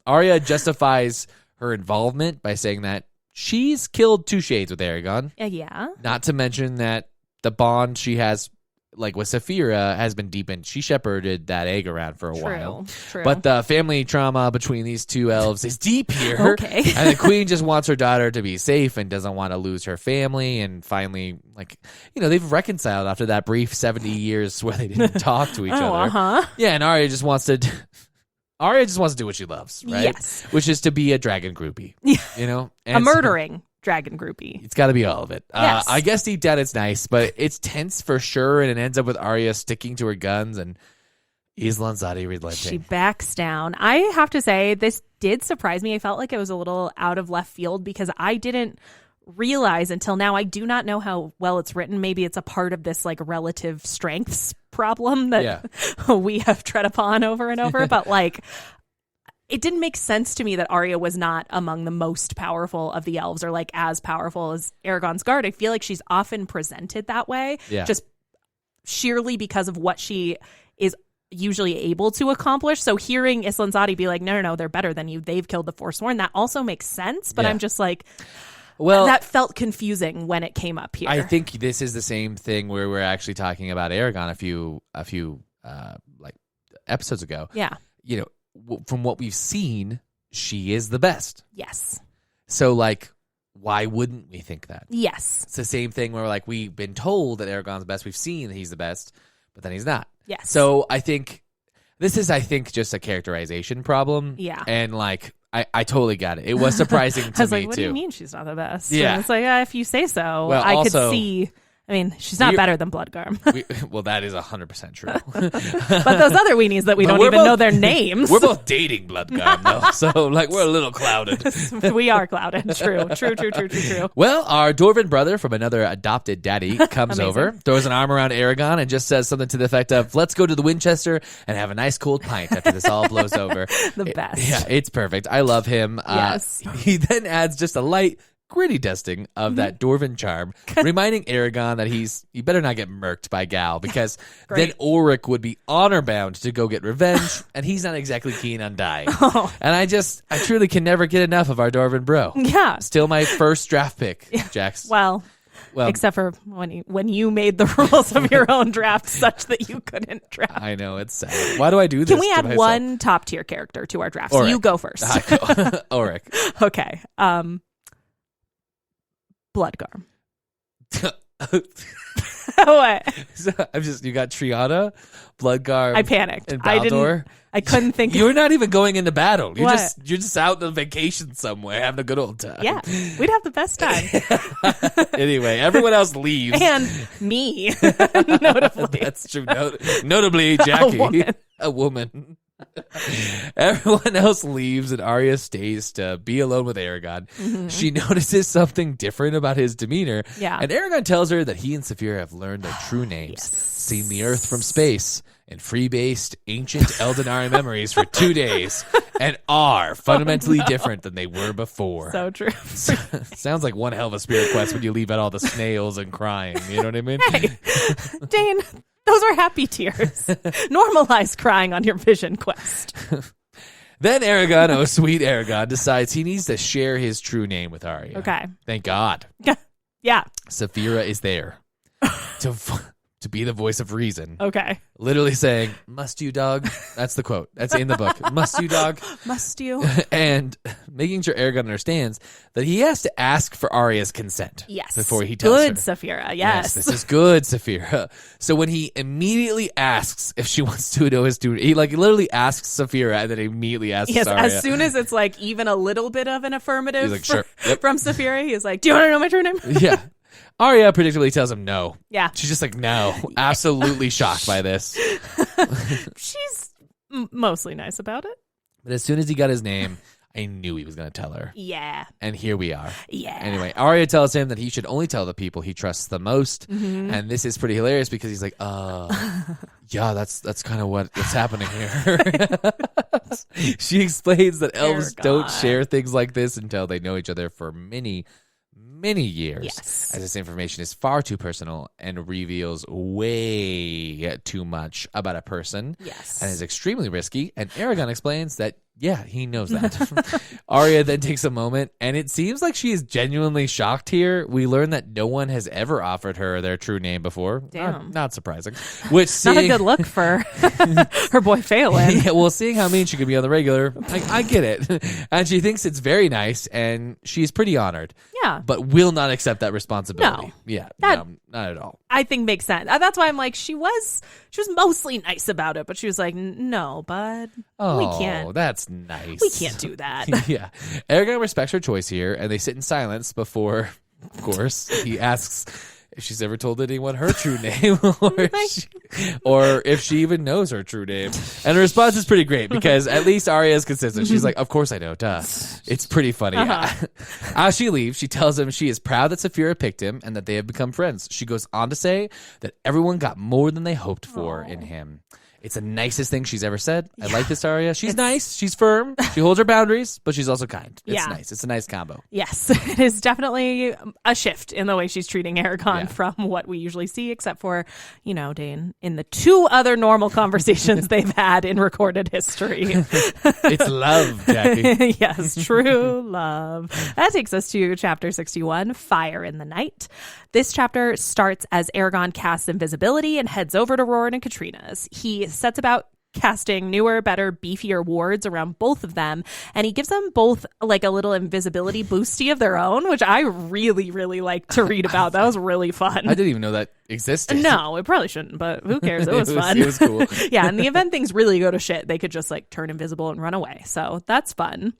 Arya justifies her involvement by saying that she's killed two shades with Aragon. Yeah. Not to mention that the bond she has with Saphira has been deepened. She shepherded that egg around for a while. True. But the family trauma between these two elves is deep here. Okay. And the queen just wants her daughter to be safe and doesn't want to lose her family. And finally, they've reconciled after that brief 70 years where they didn't talk to each other. Uh-huh. Yeah, and Arya just wants to Arya just wants to do what she loves, right? Yes. Which is to be a dragon groupie. You know? And A murdering dragon groupie. It's got to be all of it. Yes. I guess deep down it's nice, but it's tense for sure, and it ends up with Arya sticking to her guns and Isla Ansari relenting. She backs down. I have to say, this did surprise me. I felt like it was a little out of left field because I didn't realize until now. I do not know how well it's written. Maybe it's a part of this like relative strengths problem that we have tread upon over and over. But like, it didn't make sense to me that Arya was not among the most powerful of the elves or like as powerful as Aragon's guard. I feel like she's often presented that way, just sheerly because of what she is usually able to accomplish. So hearing Isla Ansari be like, no, they're better than you. They've killed the Forsworn. That also makes sense. But I'm just like, well, that felt confusing when it came up here. I think this is the same thing where we're actually talking about Aragon a few like episodes ago. Yeah. You know, from what we've seen, she is the best. Yes. So like, why wouldn't we think that? Yes. It's the same thing where like we've been told that Aragon's the best. We've seen that he's the best, but then he's not. Yes. So I think this is, just a characterization problem. Yeah. And like, I totally got it. It was surprising to me, I was like, what too. do you mean she's not the best? Yeah. And it's like, if you say so, well, I also, could see. I mean, she's not better than Bloodgarm. Well, that is 100% true. But those other weenies that we don't even know their names. We're both dating Bloodgarm, though. So, like, we're a little clouded. We are clouded. True. Well, our Dwarven brother from another adopted daddy comes over, throws an arm around Aragon, and just says something to the effect of, let's go to the Winchester and have a nice cold pint after this all blows over. The best. Yeah, it's perfect. I love him. Yes. He then adds just a light, gritty dusting of that Dwarven charm, reminding Aragon that he better not get murked by Gal, because then Ulrich would be honor bound to go get revenge, and he's not exactly keen on dying. And I truly can never get enough of our Dwarven bro. Yeah. Still my first draft pick, Jax. Well, except for when you made the rules of your own draft such that you couldn't draft. I know, it's sad. Why do I do this? Can we add one top tier character to our draft? So you go first. Ulrich. Okay. Bloodgarm. What? You got Triana, Bloodgarm. I panicked. And Baldor. I couldn't think. You're not even going into battle. You're What? just out on vacation somewhere, having a good old time. Yeah, we'd have the best time. Anyway, everyone else leaves. And me, notably. That's true. Notably, Jacqui, a woman. Everyone else leaves and Arya stays to be alone with Aragon. Mm-hmm. She notices something different about his demeanor. Yeah. And Aragon tells her that he and Saphira have learned their true names, seen the earth from space, and free-based ancient Eldenari memories for 2 days, and are fundamentally different than they were before. So true. Sounds like one hell of a spirit quest when you leave out all the snails and crying. You know what I mean? Hey, Dane, those are happy tears. Normalize crying on your vision quest. Then Aragon, oh sweet Aragon, decides he needs to share his true name with Arya. Okay. Thank God. Yeah. Saphira is there to be the voice of reason. Okay. Literally saying, must you, dog? That's the quote. That's in the book. Must you, dog? Must you? And making sure Aragon understands that he has to ask for Arya's consent. Yes. Before he tells her. Good, Saphira. Yes. This is good, Saphira. So when he immediately asks if she wants to know his true name, he literally asks Saphira and then immediately asks Arya. As soon as it's like even a little bit of an affirmative He's like, sure. Yep. from Saphira, he's like, do you want to know my true name? Yeah. Arya predictably tells him no. Yeah. She's just like, no. Absolutely shocked by this. She's mostly nice about it. But as soon as he got his name, I knew he was going to tell her. Yeah. And here we are. Yeah. Anyway, Arya tells him that he should only tell the people he trusts the most. Mm-hmm. And this is pretty hilarious because he's like, yeah, that's kind of what's happening here. She explains that elves don't share things like this until they know each other for many years. Yes. As this information is far too personal and reveals way too much about a person. Yes. And is extremely risky. And Aragon explains that, yeah, he knows that. Arya then takes a moment, and it seems like she is genuinely shocked here. We learn that no one has ever offered her their true name before. Damn. Not surprising. Which Not a good look for her boy Phelan. Yeah, well, seeing how mean she can be on the regular, I get it. And she thinks it's very nice, and she's pretty honored. Yeah. but will not accept that responsibility. No. Yeah, That- no, not at all. I think makes sense. That's why I'm like, she was mostly nice about it, but she was like, no, bud, we can't. That's nice. We can't do that. Yeah. Aragorn respects her choice here, and they sit in silence before, of course, he asks if she's ever told anyone her true name or if she even knows her true name. And her response is pretty great because at least Arya is consistent. She's like, of course I know, duh. It's pretty funny. As she leaves, she tells him she is proud that Saphira picked him and that they have become friends. She goes on to say that everyone got more than they hoped for in him. It's the nicest thing she's ever said. I like this Arya. She's nice. She's firm. She holds her boundaries, but she's also kind. It's nice. It's a nice combo. Yes, it is definitely a shift in the way she's treating Aragorn from what we usually see, except for, Dane, in the 2 other normal conversations they've had in recorded history. It's love, Jacqui. Yes, true love. That takes us to chapter 61, Fire in the Night. This chapter starts as Aragorn casts invisibility and heads over to Roran and Katrina's. He sets about casting newer, better, beefier wards around both of them, and he gives them both like a little invisibility boosty of their own, which I really, really like to read about. That was really fun. I didn't even know that existed. No, it probably shouldn't, but who cares? It was fun. It was cool. Yeah, in the event things really go to shit, they could just like turn invisible and run away. So that's fun.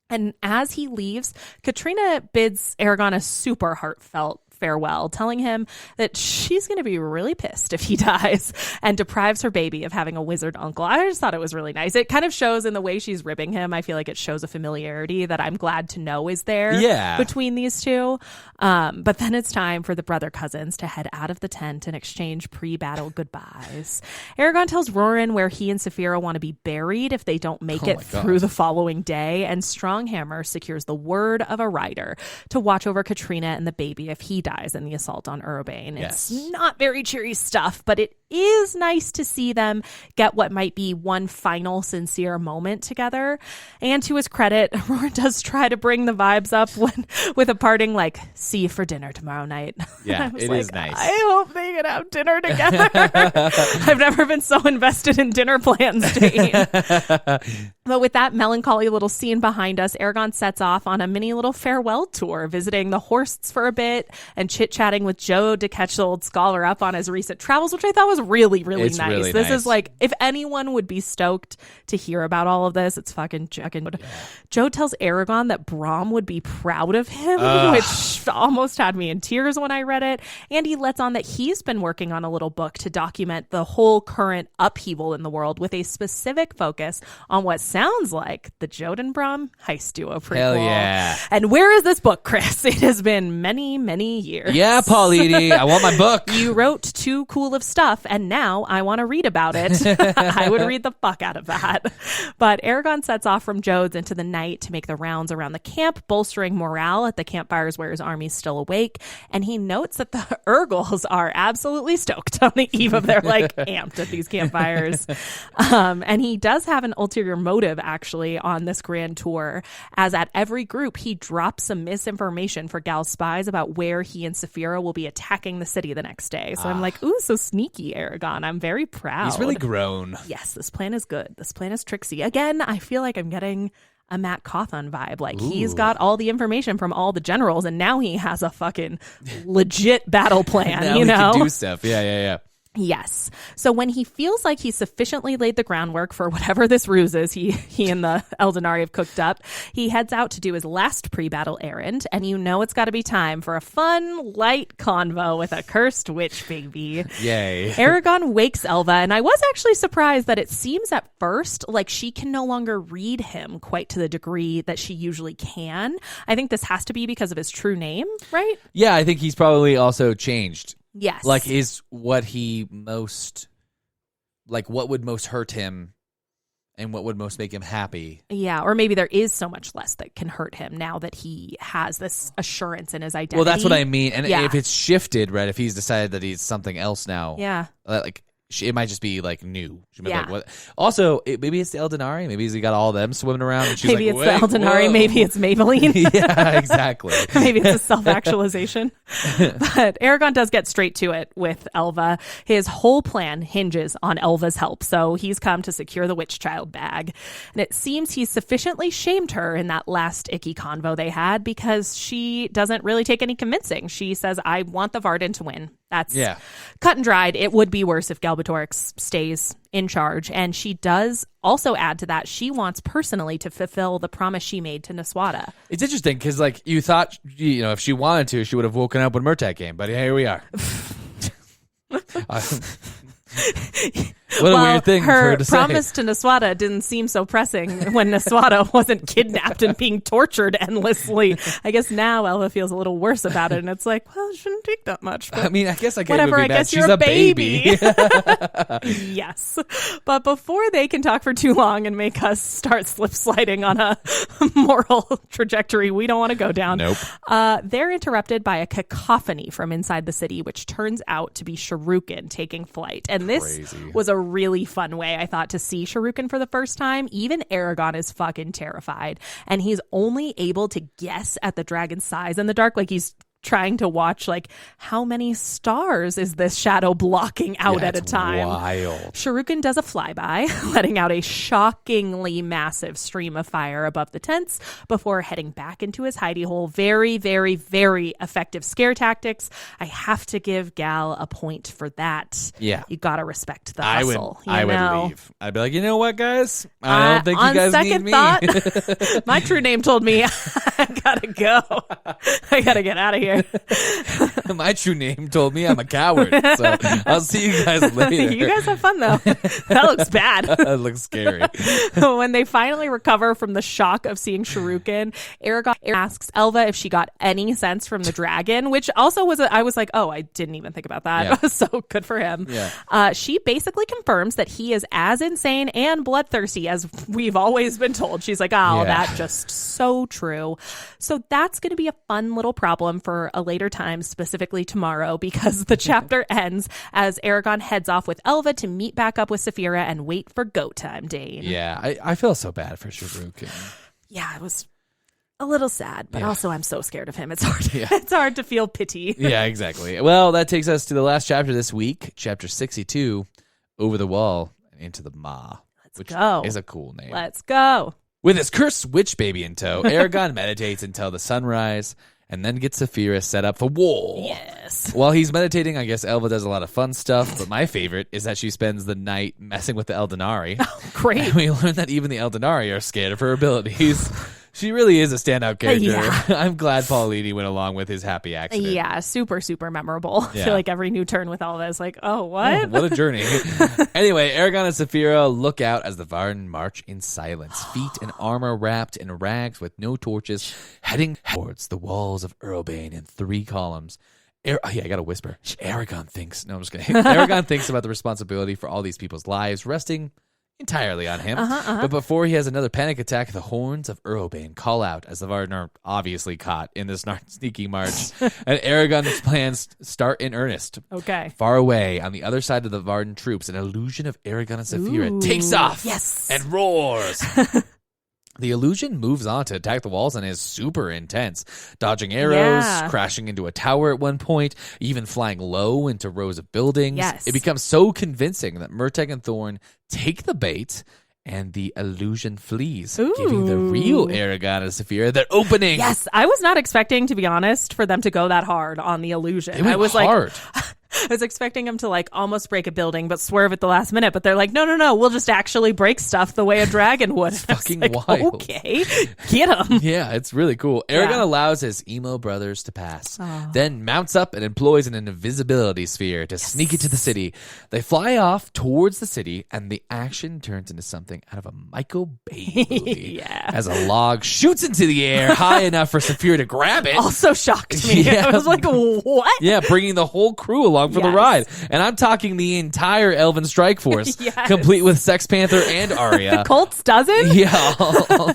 And as he leaves, Katrina bids Aragorn a super heartfelt farewell, telling him that she's going to be really pissed if he dies, and deprives her baby of having a wizard uncle. I just thought it was really nice. It kind of shows in the way she's ribbing him. I feel like it shows a familiarity that I'm glad to know is there between these two. But then it's time for the brother cousins to head out of the tent and exchange pre-battle goodbyes. Aragorn tells Roran where he and Saphira want to be buried if they don't make it through the following day, and Stronghammer secures the word of a rider to watch over Katrina and the baby if he dies in the assault on Urbane. Yes. It's not very cheery stuff, but it is nice to see them get what might be one final sincere moment together. And to his credit, Roran does try to bring the vibes up with a parting like, see you for dinner tomorrow night. Yeah, it is nice. I hope they can have dinner together. I've never been so invested in dinner plans, Dane. But with that melancholy little scene behind us, Aragorn sets off on a mini little farewell tour, visiting the Horsts for a bit and chit-chatting with Joe to catch the old scholar up on his recent travels, which I thought was really, really It's nice. really This nice. is like, if anyone would be stoked to hear about all of this, it's fucking Joe tells Aragorn that Brom would be proud of him, which almost had me in tears when I read it. And he lets on that he's been working on a little book to document the whole current upheaval in the world with a specific focus on what sounds like the Jodin Brom heist duo prequel. Hell yeah. And where is this book, Chris? It has been many, many years. Yeah, Paolini, I want my book. You wrote too cool of stuff, and now I want to read about it. I would read the fuck out of that. But Aragorn sets off from Jodes into the night to make the rounds around the camp, bolstering morale at the campfires where his army's still awake. And he notes that the Urgles are absolutely stoked on the eve of their like amped at these campfires. And he does have an ulterior motive actually on this grand tour, as at every group he drops some misinformation for Gal's spies about where he and Saphira will be attacking the city the next day. So I'm like, ooh, so sneaky, Aragorn. I'm very proud. He's really grown. Yes, this plan is good. This plan is tricksy. Again, I feel like I'm getting a Matt Cawthon vibe. Like, he's got all the information from all the generals, and now he has a fucking legit battle plan, Now you we know? can do stuff. Yeah. Yes. So when he feels like he's sufficiently laid the groundwork for whatever this ruse is he and the Eldenari have cooked up, he heads out to do his last pre-battle errand, and you know it's got to be time for a fun, light convo with a cursed witch baby. Yay. Aragorn wakes Elva, and I was actually surprised that it seems at first like she can no longer read him quite to the degree that she usually can. I think this has to be because of his true name, right? Yeah, I think he's probably also changed. Yes. Like, is what he most, like, what would most hurt him and what would most make him happy? Yeah, or maybe there is so much less that can hurt him now that he has this assurance in his identity. Well, that's what I mean. And Yeah. if it's shifted, right, if he's decided that he's something else now, Yeah. like, it might just be like new. She might be Yeah. like, what? Also, maybe it's the Eldenari. Maybe he got all of them swimming around. And she's Maybe like, it's the Eldenari. whoa. Maybe it's Maybelline. Yeah, exactly. Maybe it's a self-actualization. But Aragon does get straight to it with Elva. His whole plan hinges on Elva's help. So he's come to secure the witch child bag. And it seems he's sufficiently shamed her in that last icky convo they had because she doesn't really take any convincing. She says, I want the Varden to win. That's cut and dried. It would be worse if Galbatorix stays in charge. And she does also add to that, she wants personally to fulfill the promise she made to Niswada. It's interesting because, like, you thought, if she wanted to, she would have woken up when Murtagh came. But here we are. What a weird thing for her to say. Her promise to Niswada didn't seem so pressing when Niswada wasn't kidnapped and being tortured endlessly. I guess now Elva feels a little worse about it, and it's like, well, it shouldn't take that much. I mean, I guess I whatever. would be I mad. guess She's you're a baby. Yes, but before they can talk for too long and make us start slip sliding on a moral trajectory we don't want to go down, Nope. They're interrupted by a cacophony from inside the city, which turns out to be Shuriken taking flight, and this was a really fun way, I thought, to see Shuriken for the first time. Even Aragon is fucking terrified, and he's only able to guess at the dragon's size in the dark. Like, he's trying to watch, like, how many stars is this shadow blocking out at a time. Wild. Shuriken does a flyby, letting out a shockingly massive stream of fire above the tents before heading back into his hidey hole. Very, very, very effective scare tactics. I have to give Gal a point for that. Yeah. You gotta respect the I hustle. would leave. I'd be like, you know what, guys? I don't think you guys need me. On second thought, my true name told me I gotta go. I gotta get out of here. My true name told me I'm a coward. So I'll see you guys later. You guys have fun, though. That looks bad. That looks scary. When they finally recover from the shock of seeing Shuriken, Aragon asks Elva if she got any sense from the dragon, which also was, I was like, oh, I didn't even think about that. Yeah. So good for him. Yeah. She basically confirms that he is as insane and bloodthirsty as we've always been told. She's like, oh, that's just so true. So that's going to be a fun little problem for a later time, specifically tomorrow, because the chapter ends as Aragon heads off with Elva to meet back up with Saphira and wait for go time, Dane. Yeah, I feel so bad for Shuriken. Yeah, it was a little sad, but also I'm so scared of him. It's hard. It's hard to feel pity. Yeah, exactly. Well, that takes us to the last chapter this week, chapter 62, Over the Wall and Into the Maw. Which go. is a cool name. Let's go. With his cursed witch baby in tow, Aragon meditates until the sunrise and then gets Saphira set up for war. Yes. While he's meditating, I guess Elva does a lot of fun stuff, but my favorite is that she spends the night messing with the Eldenari. Oh, great. And we learn that even the Eldenari are scared of her abilities. She really is a standout character. Yeah. I'm glad Paolini went along with his happy accident. Yeah, super, super memorable. I Yeah. feel like every new turn with Elva is like, oh, what? Oh, what a journey. Anyway, Aragon and Saphira look out as the Varden march in silence, feet and armor wrapped in rags with no torches, heading towards the walls of Earlbane in 3 columns. I gotta whisper. Aragon thinks about the responsibility for all these people's lives resting entirely on him. But before he has another panic attack, the horns of Earlbane call out as the Varden are obviously caught in this sneaky march. And Aragon's plans start in earnest. Okay. Far away, on the other side of the Varden troops, an illusion of Aragon and Saphira takes off and roars. The illusion moves on to attack the walls and is super intense, dodging arrows, crashing into a tower at one point, even flying low into rows of buildings. Yes. It becomes so convincing that Murtagh and Thorn take the bait, and the illusion flees, giving the real Aragon and Saphira their opening. Yes, I was not expecting, to be honest, for them to go that hard on the illusion. It went I was hard. I was expecting them to like almost break a building, but swerve at the last minute. But they're like, no, we'll just actually break stuff the way a dragon would. It's fucking like, wild. Okay, get them. Yeah, it's really cool. Aragon allows his emo brothers to pass, then mounts up and employs an invisibility sphere to sneak into the city. They fly off towards the city, and the action turns into something out of a Michael Bay movie. As a log shoots into the air high enough for Saphira to grab it. Also shocked me. Yeah. I was like, what? Yeah, bringing the whole crew along for the ride. And I'm talking the entire Elven Strike Force, complete with Sex Panther and Arya. Colts dozen? Yeah.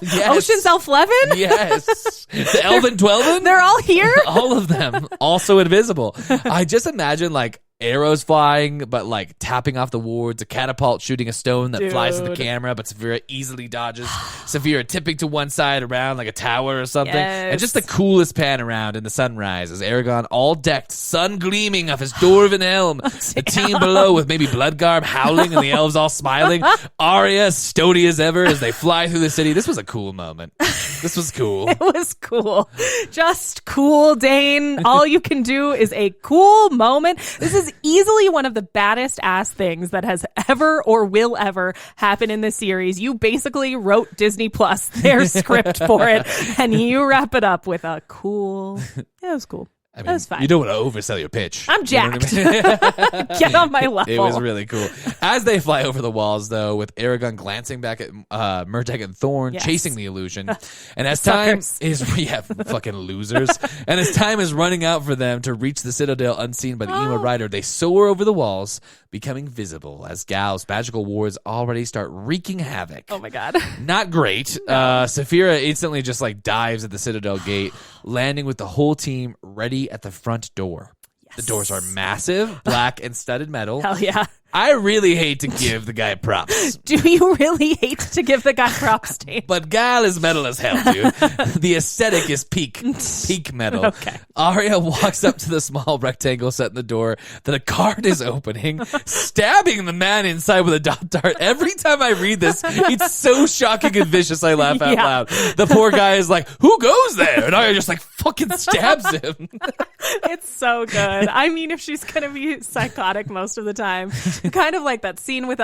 Yes. Ocean's Elf-11? Yes. The Elven Dwelven? They're all here? All of them. Also invisible. I just imagine, like, arrows flying, but like tapping off the wards, a catapult shooting a stone that flies to the camera, but Saphira easily dodges. Saphira tipping to one side around like a tower or something. Yes. And just the coolest pan around in the sunrise as Aragon, all decked, sun gleaming off his dwarven helm. The team below with maybe Bloodgarm howling and the elves all smiling. Arya stony as ever as they fly through the city. This was a cool moment. This was cool. It was cool. Just cool, Dane. All you can do is a cool moment. This is easily one of the baddest ass things that has ever or will ever happen in this series. You basically wrote Disney Plus their script for it, and you wrap it up with a cool. It was cool. I mean, that was fine. You don't want to oversell your pitch. I'm jacked. You know what I mean? Get on my level. It was really cool. As they fly over the walls, though, with Aragon glancing back at Murtagh and Thorn, Yes. chasing the illusion. And as time is... Yeah, fucking losers. And as time is running out for them to reach the Citadel unseen by the Ema Rider, they soar over the walls, becoming visible as Gal's magical wards already start wreaking havoc. Oh my god. Not great. Saphira instantly just like dives at the Citadel gate, landing with the whole team ready at the front door. Yes. The doors are massive, black and studded metal. Hell yeah. I really hate to give the guy props. Do you really hate to give the guy props, Dane? But Gal is metal as hell, dude. The aesthetic is peak metal. Okay. Arya walks up to the small rectangle set in the door that a card is opening, stabbing the man inside with a dot dart. Every time I read this, it's so shocking and vicious, I laugh out loud. The poor guy is like, who goes there? And Arya just like fucking stabs him. It's so good. I mean, if she's going to be psychotic most of the time, kind of like that scene with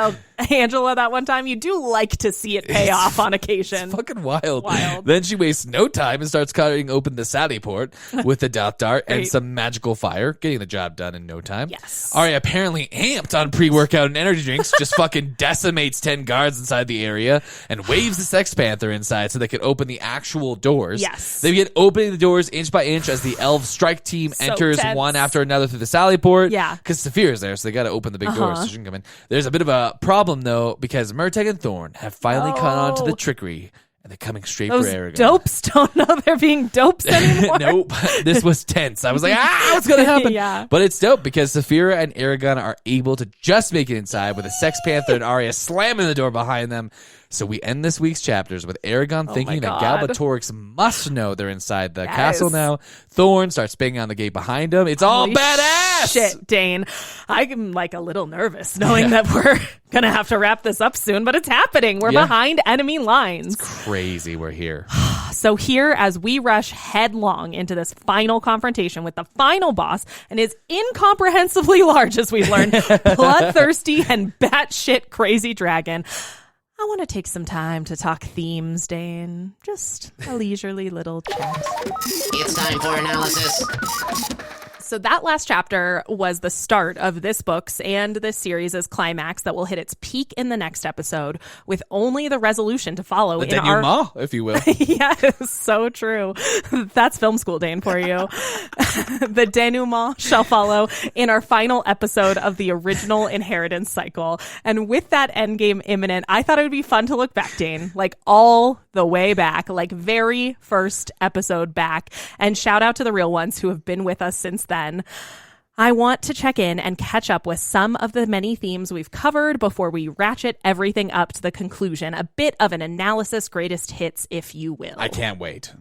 Angela that one time, you do like to see it pay off on occasion. It's fucking wild. Wild. Then she wastes no time and starts cutting open the sally port with the dot dart and some magical fire, getting the job done in no time. Yes. Arya, apparently amped on pre-workout and energy drinks, just fucking decimates 10 guards inside the area and waves the Sex Panther inside so they can open the actual doors. Yes. They begin opening the doors inch by inch as the elf strike team enters tense. one after another through the sally port. Yeah. Because Saphira's there, so they got to open the big doors so she can come in. There's a bit of a problem, though, because Murtagh and Thorn have finally caught on to the trickery, and they're coming straight Those for Aragon. dopes don't know they're being dopes anymore. Nope. This was tense. I was like, what's going to happen? Yeah. But it's dope because Saphira and Aragon are able to just make it inside with a Sex Panther and Arya slamming the door behind them. So we end this week's chapters with Aragon thinking that Galbatorix must know they're inside the castle now. Thorn starts banging on the gate behind him. It's all badass. Shit, Dane. I'm like a little nervous knowing that we're going to have to wrap this up soon, but it's happening. We're behind enemy lines. Crazy we're here. So here, as we rush headlong into this final confrontation with the final boss and his incomprehensibly large, as we've learned, bloodthirsty and batshit crazy dragon, I want to take some time to talk themes, Dane. Just a leisurely little chat. It's time for analysis. So that last chapter was the start of this book's and this series' climax that will hit its peak in the next episode, with only the resolution to follow. The denouement, if you will. Yes, so true. That's film school, Dane, for you. The denouement shall follow in our final episode of the original Inheritance cycle. And with that endgame imminent, I thought it would be fun to look back, Dane, like all the way back, like very first episode back. And shout out to the real ones who have been with us since then. I want to check in and catch up with some of the many themes we've covered before we ratchet everything up to the conclusion. A bit of an analysis greatest hits, if you will. I can't wait.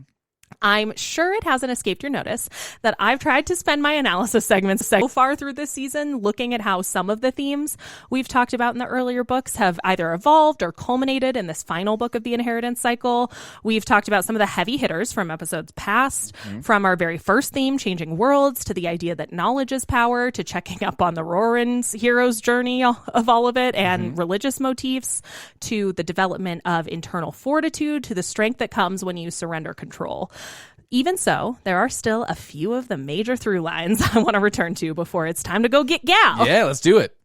I'm sure it hasn't escaped your notice that I've tried to spend my analysis segments so far through this season looking at how some of the themes we've talked about in the earlier books have either evolved or culminated in this final book of the Inheritance cycle. We've talked about some of the heavy hitters from episodes past, from our very first theme, changing worlds, to the idea that knowledge is power, to checking up on the Roran's hero's journey of all of it, and religious motifs, to the development of internal fortitude, to the strength that comes when you surrender control. Even so, there are still a few of the major through lines I want to return to before it's time to go get Gal. Yeah, let's do it.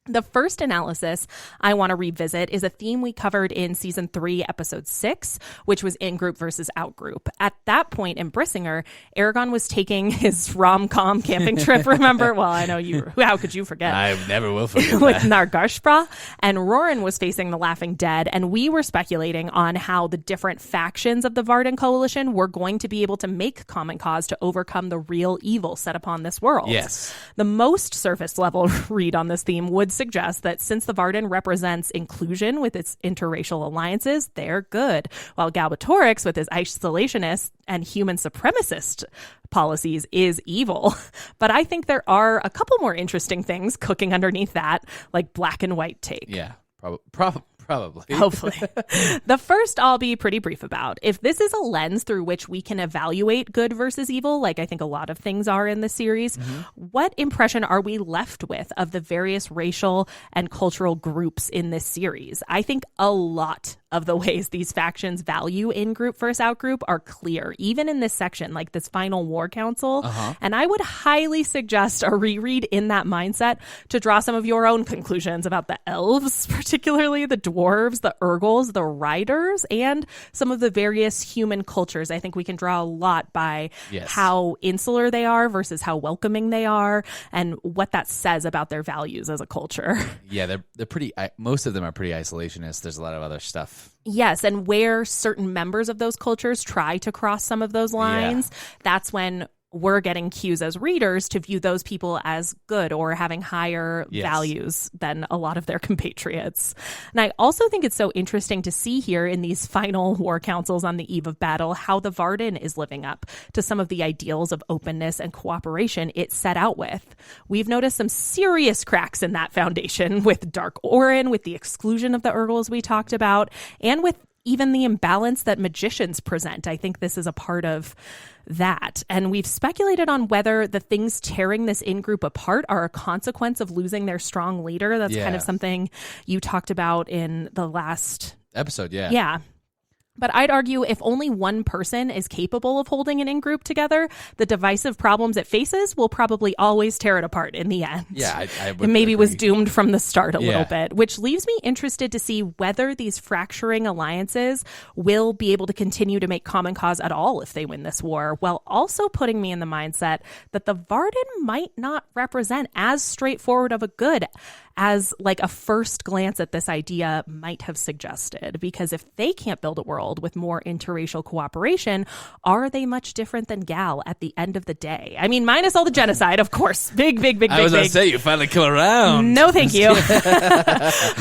The first analysis I want to revisit is a theme we covered in season 3, episode 6, which was in-group versus out-group. At that point in Brissinger, Eragon was taking his rom-com camping trip, remember? Well, I know you, how could you forget? I never will forget With that. Nargashbra, and Rorin was facing the Laughing Dead, and we were speculating on how the different factions of the Varden Coalition were going to be able to make common cause to overcome the real evil set upon this world. Yes. The most surface-level read on this theme would suggest that since the Varden represents inclusion with its interracial alliances, they're good, while Galbatorix, with his isolationist and human supremacist policies, is evil. But I think there are a couple more interesting things cooking underneath that, like black and white take. Yeah, probably. Hopefully. The first I'll be pretty brief about. If this is a lens through which we can evaluate good versus evil, like I think a lot of things are in the series, what impression are we left with of the various racial and cultural groups in this series? I think a lot of the ways these factions value in-group versus out-group are clear, even in this section, like this final war council. And I would highly suggest a reread in that mindset to draw some of your own conclusions about the elves, particularly the dwarves, the Urgles, the riders, and some of the various human cultures. I think we can draw a lot by how insular they are versus how welcoming they are, and what that says about their values as a culture. Yeah, they're pretty. Most of them are pretty isolationist. There's a lot of other stuff. Yes, and where certain members of those cultures try to cross some of those lines, that's when we're getting cues as readers to view those people as good or having higher values than a lot of their compatriots. And I also think it's so interesting to see here in these final war councils on the eve of battle how the Varden is living up to some of the ideals of openness and cooperation it set out with. We've noticed some serious cracks in that foundation with Dark Orrin, with the exclusion of the Urgles we talked about, and with even the imbalance that magicians present. I think this is a part of that. And we've speculated on whether the things tearing this in-group apart are a consequence of losing their strong leader. That's kind of something you talked about in the last episode. Yeah. But I'd argue if only one person is capable of holding an in-group together, the divisive problems it faces will probably always tear it apart in the end. Yeah, I would It maybe agree. was doomed from the start a little bit, which leaves me interested to see whether these fracturing alliances will be able to continue to make common cause at all if they win this war, while also putting me in the mindset that the Varden might not represent as straightforward of a good as like a first glance at this idea might have suggested. Because if they can't build a world with more interracial cooperation, are they much different than Gal at the end of the day? I mean, minus all the genocide, of course. Big. I was going to say, you finally kill around. No, thank you.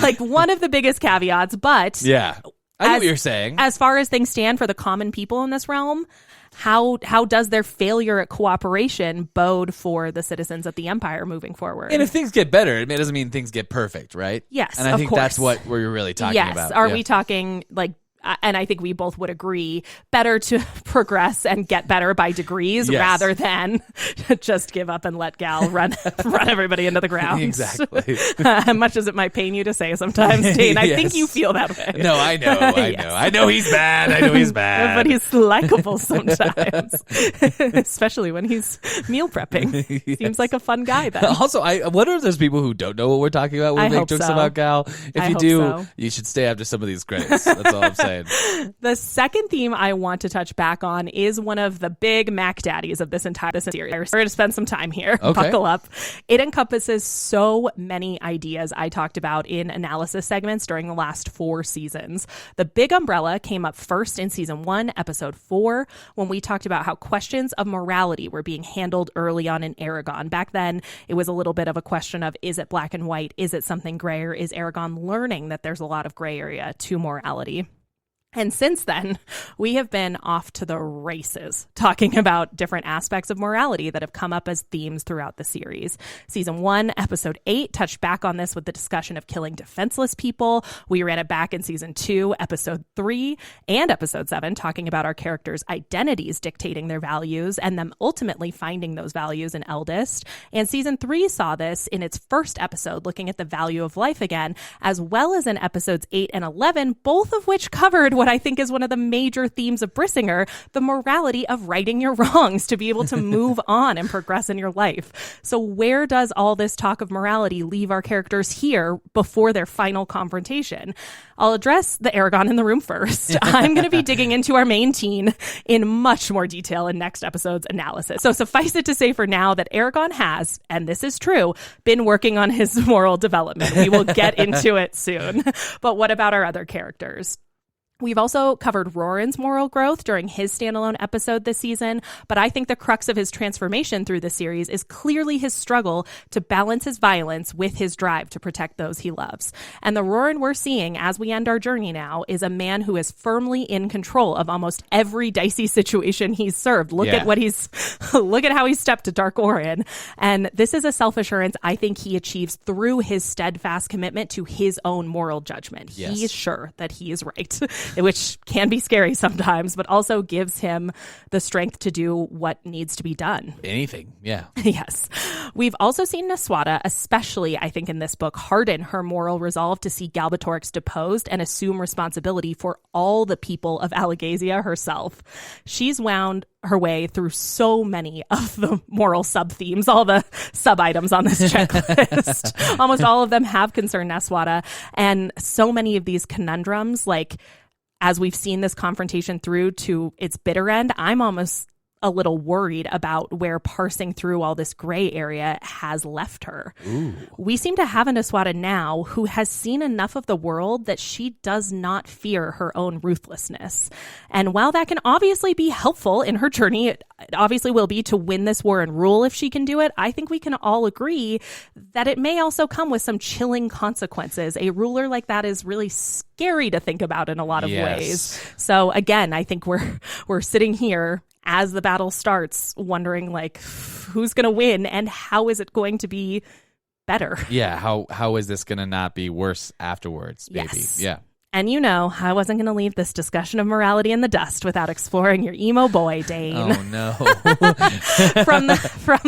Like one of the biggest caveats, but Yeah. I know what you're saying. as far as things stand for the common people in this realm, how does their failure at cooperation bode for the citizens of the Empire moving forward? And if things get better, it doesn't mean things get perfect, right? Yes, and I of think course. that's what we're really talking yes. about. Are Yeah. we talking like, and I think we both would agree, better to progress and get better by degrees Yes. rather than just give up and let Gal run everybody into the ground. Exactly. Much as it might pain you to say sometimes, Dane. I think Yes. you feel that way. No, I know. Yes. I know he's bad. But he's likable sometimes, especially when he's meal prepping. Yes. Seems like a fun guy then. Also, I wonder if there's people who don't know what we're talking about when I we make hope jokes so. about Gal. If I you hope do, so. you should stay after some of these credits. That's all I'm saying. The second theme I want to touch back on is one of the big Mac daddies of this entire series. We're going to spend some time here. Okay. Buckle up. It encompasses so many ideas I talked about in analysis segments during the last 4 seasons. The big umbrella came up first in season 1, episode 4, when we talked about how questions of morality were being handled early on in Eragon. Back then, it was a little bit of a question of, is it black and white? Is it something gray? Or is Eragon learning that there's a lot of gray area to morality? And since then, we have been off to the races talking about different aspects of morality that have come up as themes throughout the series. Season 1, episode 8 touched back on this with the discussion of killing defenseless people. We ran it back in season 2, episode 3, and episode 7, talking about our characters' identities dictating their values and them ultimately finding those values in Eldest. And season 3 saw this in its first episode, looking at the value of life again, as well as in episodes 8 and 11, both of which covered what I think is one of the major themes of Brissinger, the morality of righting your wrongs to be able to move on and progress in your life. So where does all this talk of morality leave our characters here before their final confrontation? I'll address the Aragon in the room first. I'm going to be digging into our main teen in much more detail in next episode's analysis. So suffice it to say for now that Aragon has, and this is true, been working on his moral development. We will get into it soon. But what about our other characters? We've also covered Rorin's moral growth during his standalone episode this season, but I think the crux of his transformation through the series is clearly his struggle to balance his violence with his drive to protect those he loves. And the Rorin we're seeing as we end our journey now is a man who is firmly in control of almost every dicey situation he's served. Look at how he stepped to Dark Orrin. And this is a self-assurance I think he achieves through his steadfast commitment to his own moral judgment. Yes. He is sure that he is right. Which can be scary sometimes, but also gives him the strength to do what needs to be done. Anything, yeah. Yes. We've also seen Naswada, especially, I think, in this book, harden her moral resolve to see Galbatorix deposed and assume responsibility for all the people of Alagasia herself. She's wound her way through so many of the moral sub-themes, all the sub-items on this checklist. Almost all of them have concerned Naswada, and so many of these conundrums, like, as we've seen this confrontation through to its bitter end, I'm almost a little worried about where parsing through all this gray area has left her. Ooh. We seem to have a Naswada now who has seen enough of the world that she does not fear her own ruthlessness. And while that can obviously be helpful in her journey, it obviously will be to win this war and rule if she can do it, I think we can all agree that it may also come with some chilling consequences. A ruler like that is really scary to think about in a lot of ways. So again, I think we're sitting here as the battle starts, wondering like who's going to win and how is it going to be better? Yeah, how is this going to not be worse afterwards, maybe? Yes. Yeah. And you know, I wasn't going to leave this discussion of morality in the dust without exploring your emo boy, Dane. Oh, no. From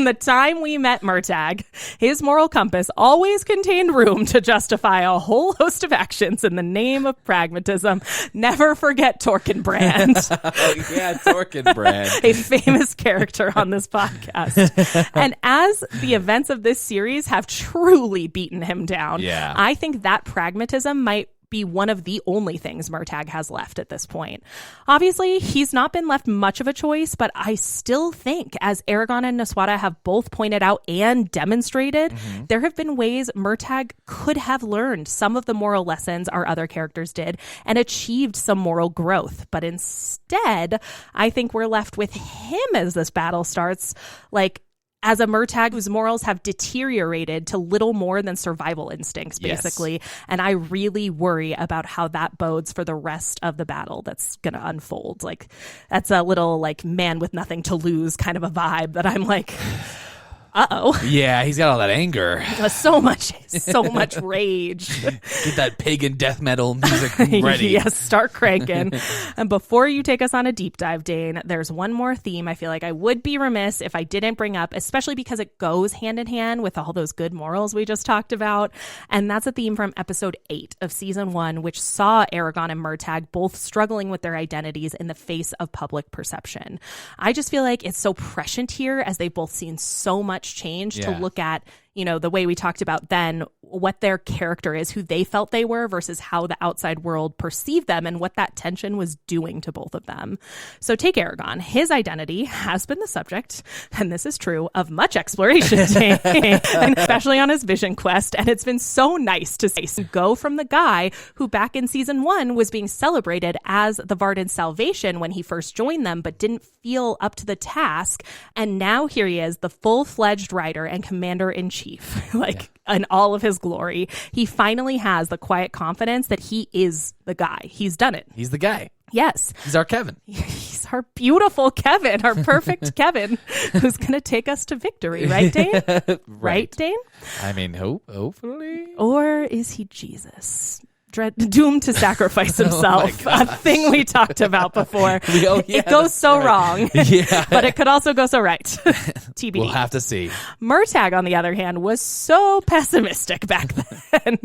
the time we met Murtagh, his moral compass always contained room to justify a whole host of actions in the name of pragmatism. Never forget Torkenbrand. Oh, yeah, Torkenbrand. A famous character on this podcast. And as the events of this series have truly beaten him down, Yeah. I think that pragmatism might be one of the only things Murtagh has left at this point. Obviously, he's not been left much of a choice, but I still think, as Aragon and Naswada have both pointed out and demonstrated, there have been ways Murtagh could have learned some of the moral lessons our other characters did and achieved some moral growth. But instead, I think we're left with him as this battle starts, like, as a Murtagh whose morals have deteriorated to little more than survival instincts, basically. Yes. And I really worry about how that bodes for the rest of the battle that's going to unfold. Like, that's a little, like, man with nothing to lose kind of a vibe that I'm like, uh-oh. Yeah, he's got all that anger. So much rage. Get that pagan death metal music ready. Yes, start cranking. And before you take us on a deep dive, Dane, there's one more theme I feel like I would be remiss if I didn't bring up, especially because it goes hand in hand with all those good morals we just talked about. And that's a theme from episode 8 of season 1, which saw Aragon and Murtagh both struggling with their identities in the face of public perception. I just feel like it's so prescient here as they've both seen so much change to look at, you know, the way we talked about then, what their character is, who they felt they were versus how the outside world perceived them and what that tension was doing to both of them. So take Aragon. His identity has been the subject, and this is true, of much exploration, and especially on his vision quest. And it's been so nice to go from the guy who back in season 1 was being celebrated as the Varden's salvation when he first joined them, but didn't feel up to the task. And now here he is, the full-fledged rider and commander-in-chief. In all of his glory. He finally has the quiet confidence that he is the guy. He's done it. He's the guy. Yes. He's our Kevin. He's our beautiful Kevin, our perfect Kevin, who's going to take us to victory, right, Dane? Right, Dane? I mean, hopefully. Or is he Jesus? doomed to sacrifice himself. A thing we talked about before. It goes so wrong. Yeah. But it could also go so right. TBD. We'll have to see. Murtagh, on the other hand, was so pessimistic back then.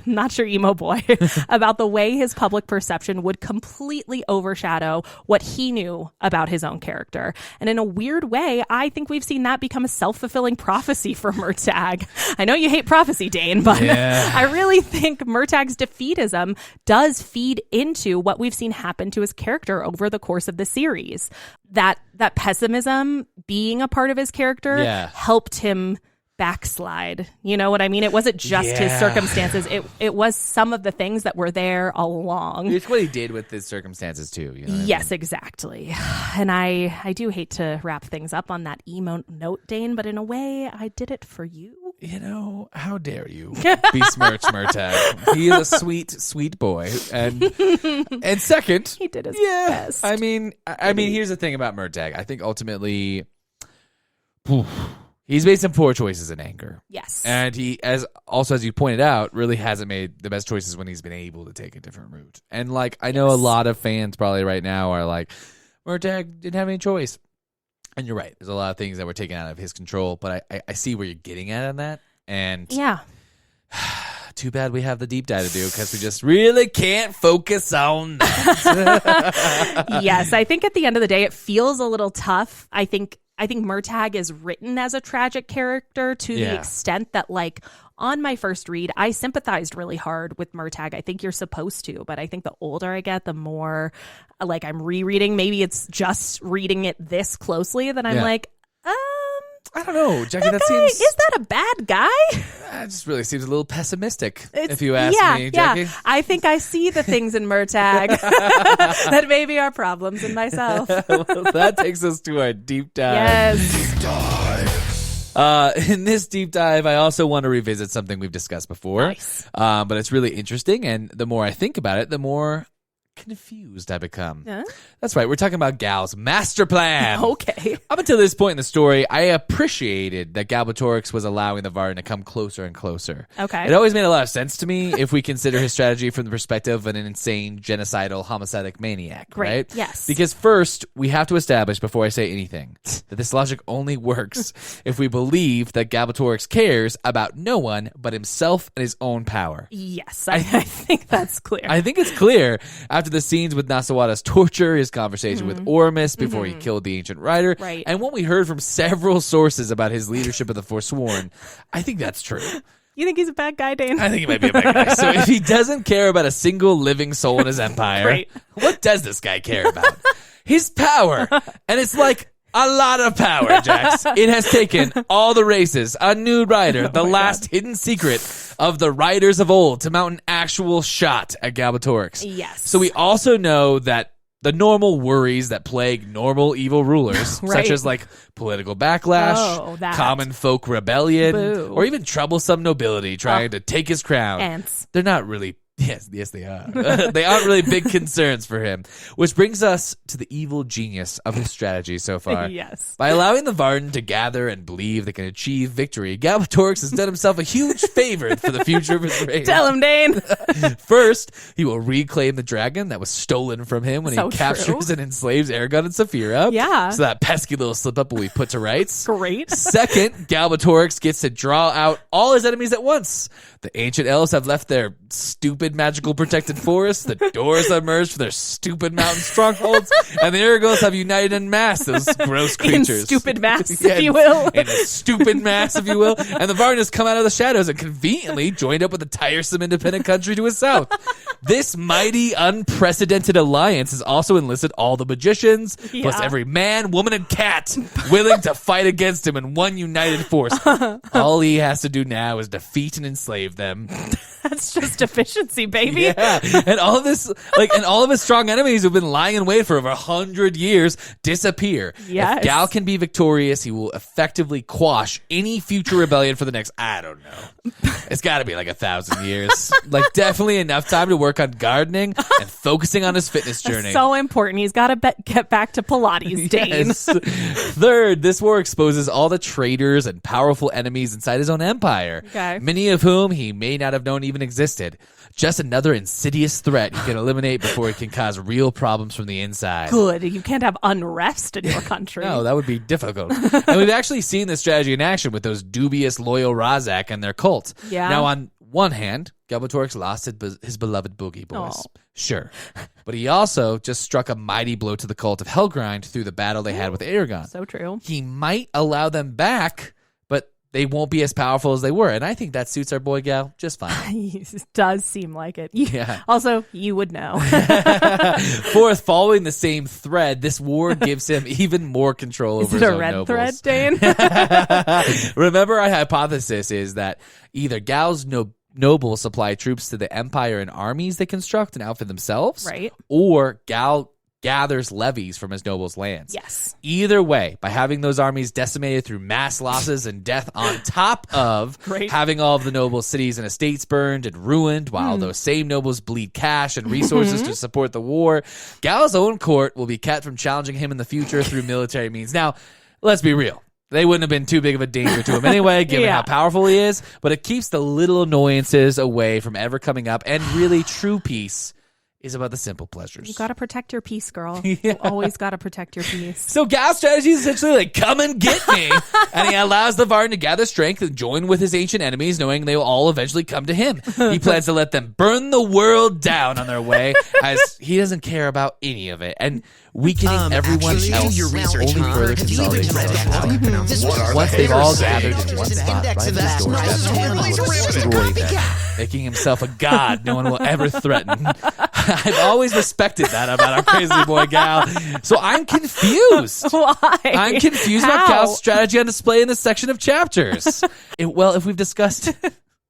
Not your emo boy. About the way his public perception would completely overshadow what he knew about his own character. And in a weird way, I think we've seen that become a self-fulfilling prophecy for Murtagh. I know you hate prophecy, Dane, but I really think Murtagh's defeatism does feed into what we've seen happen to his character over the course of the series. That pessimism being a part of his character helped him backslide. You know what I mean? It wasn't just his circumstances. It was some of the things that were there all along. It's what he did with his circumstances too. You know yes, exactly. And I do hate to wrap things up on that emo note, Dane, but in a way, I did it for you. You know, how dare you besmirch Murtagh? He is a sweet, sweet boy. And second, he did his best. I mean, here's the thing about Murtagh. I think ultimately, he's made some poor choices in anger. Yes. And he, as you pointed out, really hasn't made the best choices when he's been able to take a different route. And like, I know a lot of fans probably right now are like, Murtagh didn't have any choice. And you're right. There's a lot of things that were taken out of his control, but I see where you're getting at on that. And too bad we have the deep dive to do because we just really can't focus on that. Yes, I think at the end of the day, it feels a little tough. I think Murtagh is written as a tragic character to the extent that, like, on my first read, I sympathized really hard with Murtagh. I think you're supposed to, but I think the older I get, the more, like, I'm rereading. Maybe it's just reading it this closely that I'm like, I don't know, Jacqui. That guy, is that a bad guy? That just really seems a little pessimistic, if you ask me, Jacqui. Yeah. I think I see the things in Murtagh that maybe are problems in myself. Well, that takes us to our deep dive. Yes. Deep dive. In this deep dive, I also want to revisit something we've discussed before. Nice. But it's really interesting, and the more I think about it, the more confused I become. That's right. We're talking about Gal's master plan. Okay. Up until this point in the story, I appreciated that Galbatorix was allowing the Varden to come closer and closer. Okay. It always made a lot of sense to me if we consider his strategy from the perspective of an insane, genocidal, homicidal maniac, right? Yes. Because first, we have to establish, before I say anything, that this logic only works if we believe that Galbatorix cares about no one but himself and his own power. Yes, I think that's clear. I think it's clear after the scenes with Nasawada's torture, his conversation with Ormus before he killed the ancient rider, and what we heard from several sources about his leadership of the Forsworn. I think that's true. You think he's a bad guy, Dane? I think he might be a bad guy. So if he doesn't care about a single living soul in his empire, what does this guy care about? His power. And it's like a lot of power, Jax. It has taken all the races, a new rider, the last hidden secret of the riders of old to mount an actual shot at Galbatorix. Yes. So we also know that the normal worries that plague normal evil rulers, such as like political backlash, common folk rebellion, or even troublesome nobility trying to take his crown, Ants. they're not really... Yes, they are. They aren't really big concerns for him. Which brings us to the evil genius of his strategy so far. Yes. By allowing the Varden to gather and believe they can achieve victory, Galbatorix has done himself a huge favor for the future of his reign. Tell him, Dane. First, he will reclaim the dragon that was stolen from him when he captures and enslaves Aragon and Saphira. Yeah. So that pesky little slip-up will be put to rights. Great. Second, Galbatorix gets to draw out all his enemies at once. The ancient elves have left their stupid magical protected forests. The doors have emerged from their stupid mountain strongholds. And the Aragos have united en masse, those gross creatures. In stupid mass, if you will. In a stupid mass, if you will. And the Varden has come out of the shadows and conveniently joined up with the tiresome independent country to his south. This mighty, unprecedented alliance has also enlisted all the magicians, plus every man, woman, and cat willing to fight against him in one united force. All he has to do now is defeat and enslave them. That's just efficiency, baby. Yeah. And all of this, and all of his strong enemies who've been lying in wait for over 100 years disappear. Yes. If Gal can be victorious, he will effectively quash any future rebellion for the next, I don't know. It's got to be like 1,000 years. Like, definitely enough time to work work on gardening and focusing on his fitness journey. So important. He's got to get back to Pilates, Dane. Yes. Third, this war exposes all the traitors and powerful enemies inside his own empire, many of whom he may not have known even existed. Just another insidious threat he can eliminate before it can cause real problems from the inside. Good. You can't have unrest in your country. No, that would be difficult. And we've actually seen this strategy in action with those dubious loyal Razak and their cult. Yeah. Now, on one hand, Galbatorix lost his beloved Boogie Boys. Oh. Sure. But he also just struck a mighty blow to the cult of Hellgrind through the battle they had with Aragon. So true. He might allow them back, but they won't be as powerful as they were. And I think that suits our boy Gal just fine. It does seem like it. Yeah. Also, you would know. Fourth, following the same thread, this war gives him even more control over his own nobles. Is it a red thread, Dane? Remember, our hypothesis is that either Gal's nobles supply troops to the Empire and armies they construct and outfit themselves, right? Or Gal gathers levies from his nobles' lands. Yes. Either way, by having those armies decimated through mass losses and death on top of having all of the nobles' cities and estates burned and ruined while those same nobles bleed cash and resources to support the war, Gal's own court will be kept from challenging him in the future through military means. Now, let's be real. They wouldn't have been too big of a danger to him anyway, given how powerful he is, but it keeps the little annoyances away from ever coming up, and really true peace is about the simple pleasures. You got to protect your peace, girl. You always got to protect your peace. So Gal's strategy is essentially like, come and get me. And he allows the Varn to gather strength and join with his ancient enemies, knowing they will all eventually come to him. He plans to let them burn the world down on their way, as he doesn't care about any of it. And weakening everyone else only further consolidates his power. Once they've all gathered in one spot right at his doorstep, destroy them, making himself a god no one will ever threaten. I've always respected that about our crazy boy Gal. So I'm confused. Why? I'm confused about Gal's strategy on display in this section of chapters. If we've discussed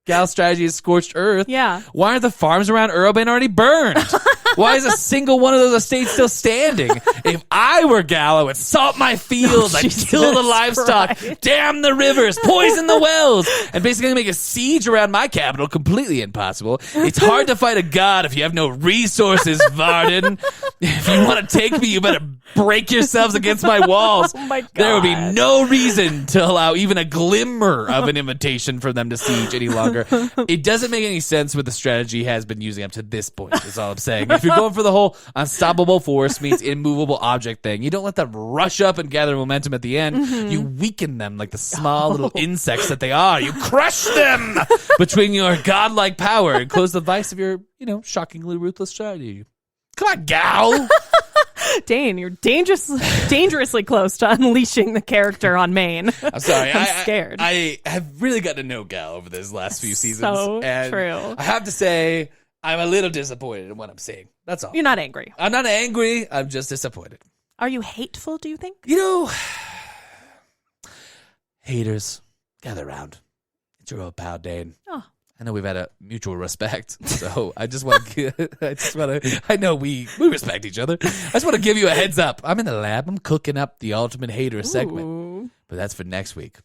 Gal's strategy is scorched earth, why aren't the farms around Urobane already burned? Why is a single one of those estates still standing? If I were Gal, I would salt my fields, I'd kill the livestock, dam the rivers, poison the wells, and basically make a siege around my capital completely impossible. It's hard to fight a god if you have no resources, Varden. If you want to take me, you better break yourselves against my walls. Oh my God. There would be no reason to allow even a glimmer of an invitation for them to siege any longer. It doesn't make any sense with the strategy he has been using up to this point, is all I'm saying. If you're going for the whole unstoppable force meets immovable object thing, you don't let them rush up and gather momentum at the end. You weaken them like the small little insects that they are. You crush them between your godlike power and close the vice of your, shockingly ruthless strategy. Come on, Gal. Dane, you're dangerously close to unleashing the character on Maine. I'm sorry. I'm scared. I have really gotten to know Gal over these last few seasons. So and true. I have to say, I'm a little disappointed in what I'm seeing. That's all. You're not angry. I'm not angry. I'm just disappointed. Are you hateful, do you think? Haters, gather around. It's your old pal, Dane. Oh. I know we've had a mutual respect, so I just want to. I know we respect each other. I just want to give you a heads up. I'm in the lab. I'm cooking up the ultimate hater segment, but that's for next week.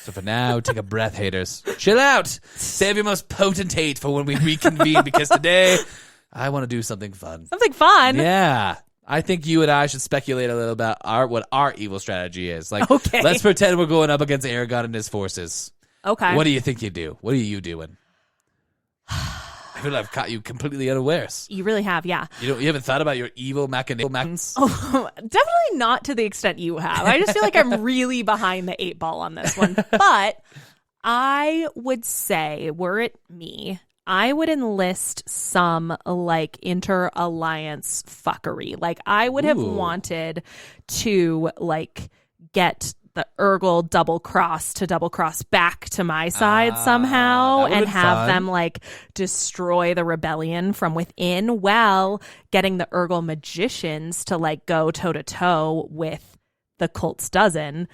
So for now, take a breath, haters. Chill out. Save your most potent hate for when we reconvene, because today I want to do something fun. Something fun? Yeah. I think you and I should speculate a little about what our evil strategy is. Okay. Let's pretend we're going up against Aragon and his forces. Okay. What do you think you do? What are you doing? I feel like I've caught you completely unawares. You really have, yeah. You haven't thought about your evil machinations? Oh, definitely not to the extent you have. I just feel like I'm really behind the 8 ball on this one. But I would say, were it me, I would enlist some inter-alliance fuckery. I would have wanted to get the Urgle double cross back to my side somehow and have them destroy the rebellion from within, while getting the Urgle magicians to go toe to toe with the Colt's Dozen,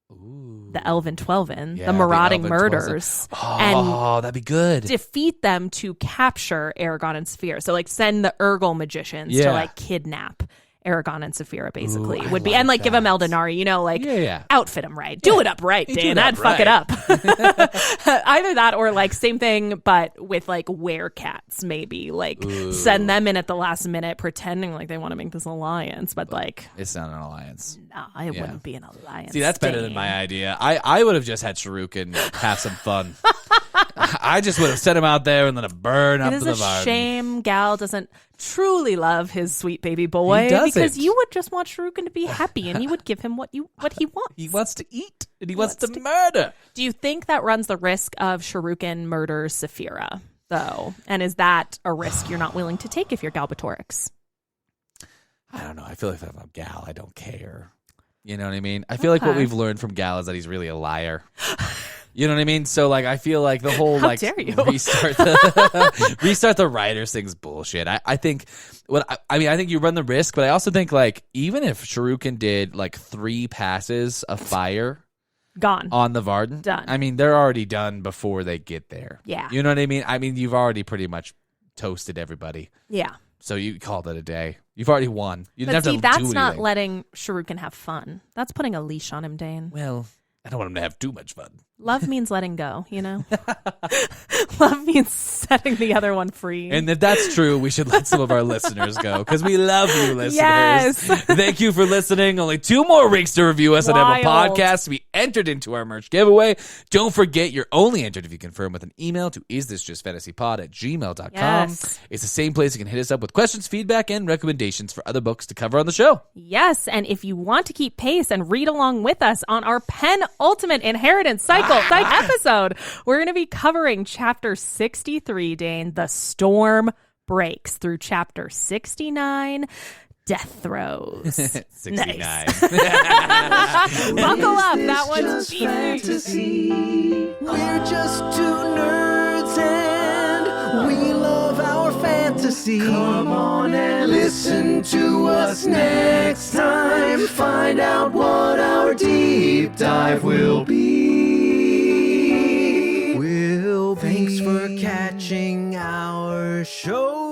the Elven Twelven, the marauding murders, and that'd be good. Defeat them to capture Aragon and Sphere. So send the Urgle magicians to kidnap Aragon and Saphira basically Ooh, would be, like and like give him that. Eldonari, you know, like Yeah. outfit him right, do it up right, You do Dan. it I'd up fuck it right. up. Either that or like same thing, but with like werecats, maybe like send them in at the last minute, pretending like they want to make this alliance, but like It's not an alliance. nah, it wouldn't be an alliance. See, that's better than Dan. my idea. I would have just had Shuriken have some fun. I just would have sent him out there and let him burn up It is the a garden. shame Gal doesn't truly love his sweet baby boy He doesn't. because you would just want Shuriken to be happy and you would give him what he wants. He wants to eat and he wants to murder. Do you think that runs the risk of Shuriken murders Saphira, though? And is that a risk you're not willing to take if you're Galbatorix? I don't know. I feel like if I'm Gal, I don't care. You know what I mean? I feel like what Okay. we've learned from Gal is that he's really a liar. You know what I mean? So like, I feel like the whole How like dare you? restart the writers thing's bullshit. I think I think you run the risk, but I also think like even if Shuriken did like 3 passes of fire Gone. on the Varden, Done. I mean they're already done before they get there. Yeah. You know what I mean? I mean you've already pretty much toasted everybody. Yeah. So you called it a day. You've already won. You didn't But see, have to that's do not anything. letting Shuriken have fun. That's putting a leash on him, Dane. Well, I don't want him to have too much fun. Love means letting go, you know? Love means setting the other one free. And if that's true, we should let some of our listeners go because we love you, listeners. Yes. Thank you for listening. Only 2 more weeks to review us on Apple Wild. Podcasts to be entered into our merch giveaway. Don't forget, you're only entered if you confirm with an email to isthisjustfantasypod@gmail.com. Yes. It's the same place you can hit us up with questions, feedback, and recommendations for other books to cover on the show. Yes, and if you want to keep pace and read along with us on our penultimate Inheritance Cycle episode, we're going to be covering Chapter 63, Dane. The Storm Breaks through Chapter 69, Death Throes. 69. Nice. Buckle up, that one's Just beefy. fantasy. We're just 2 nerds and we love our fantasy. Come on and listen to us next time. Find out what our deep dive will be. Thanks for catching our show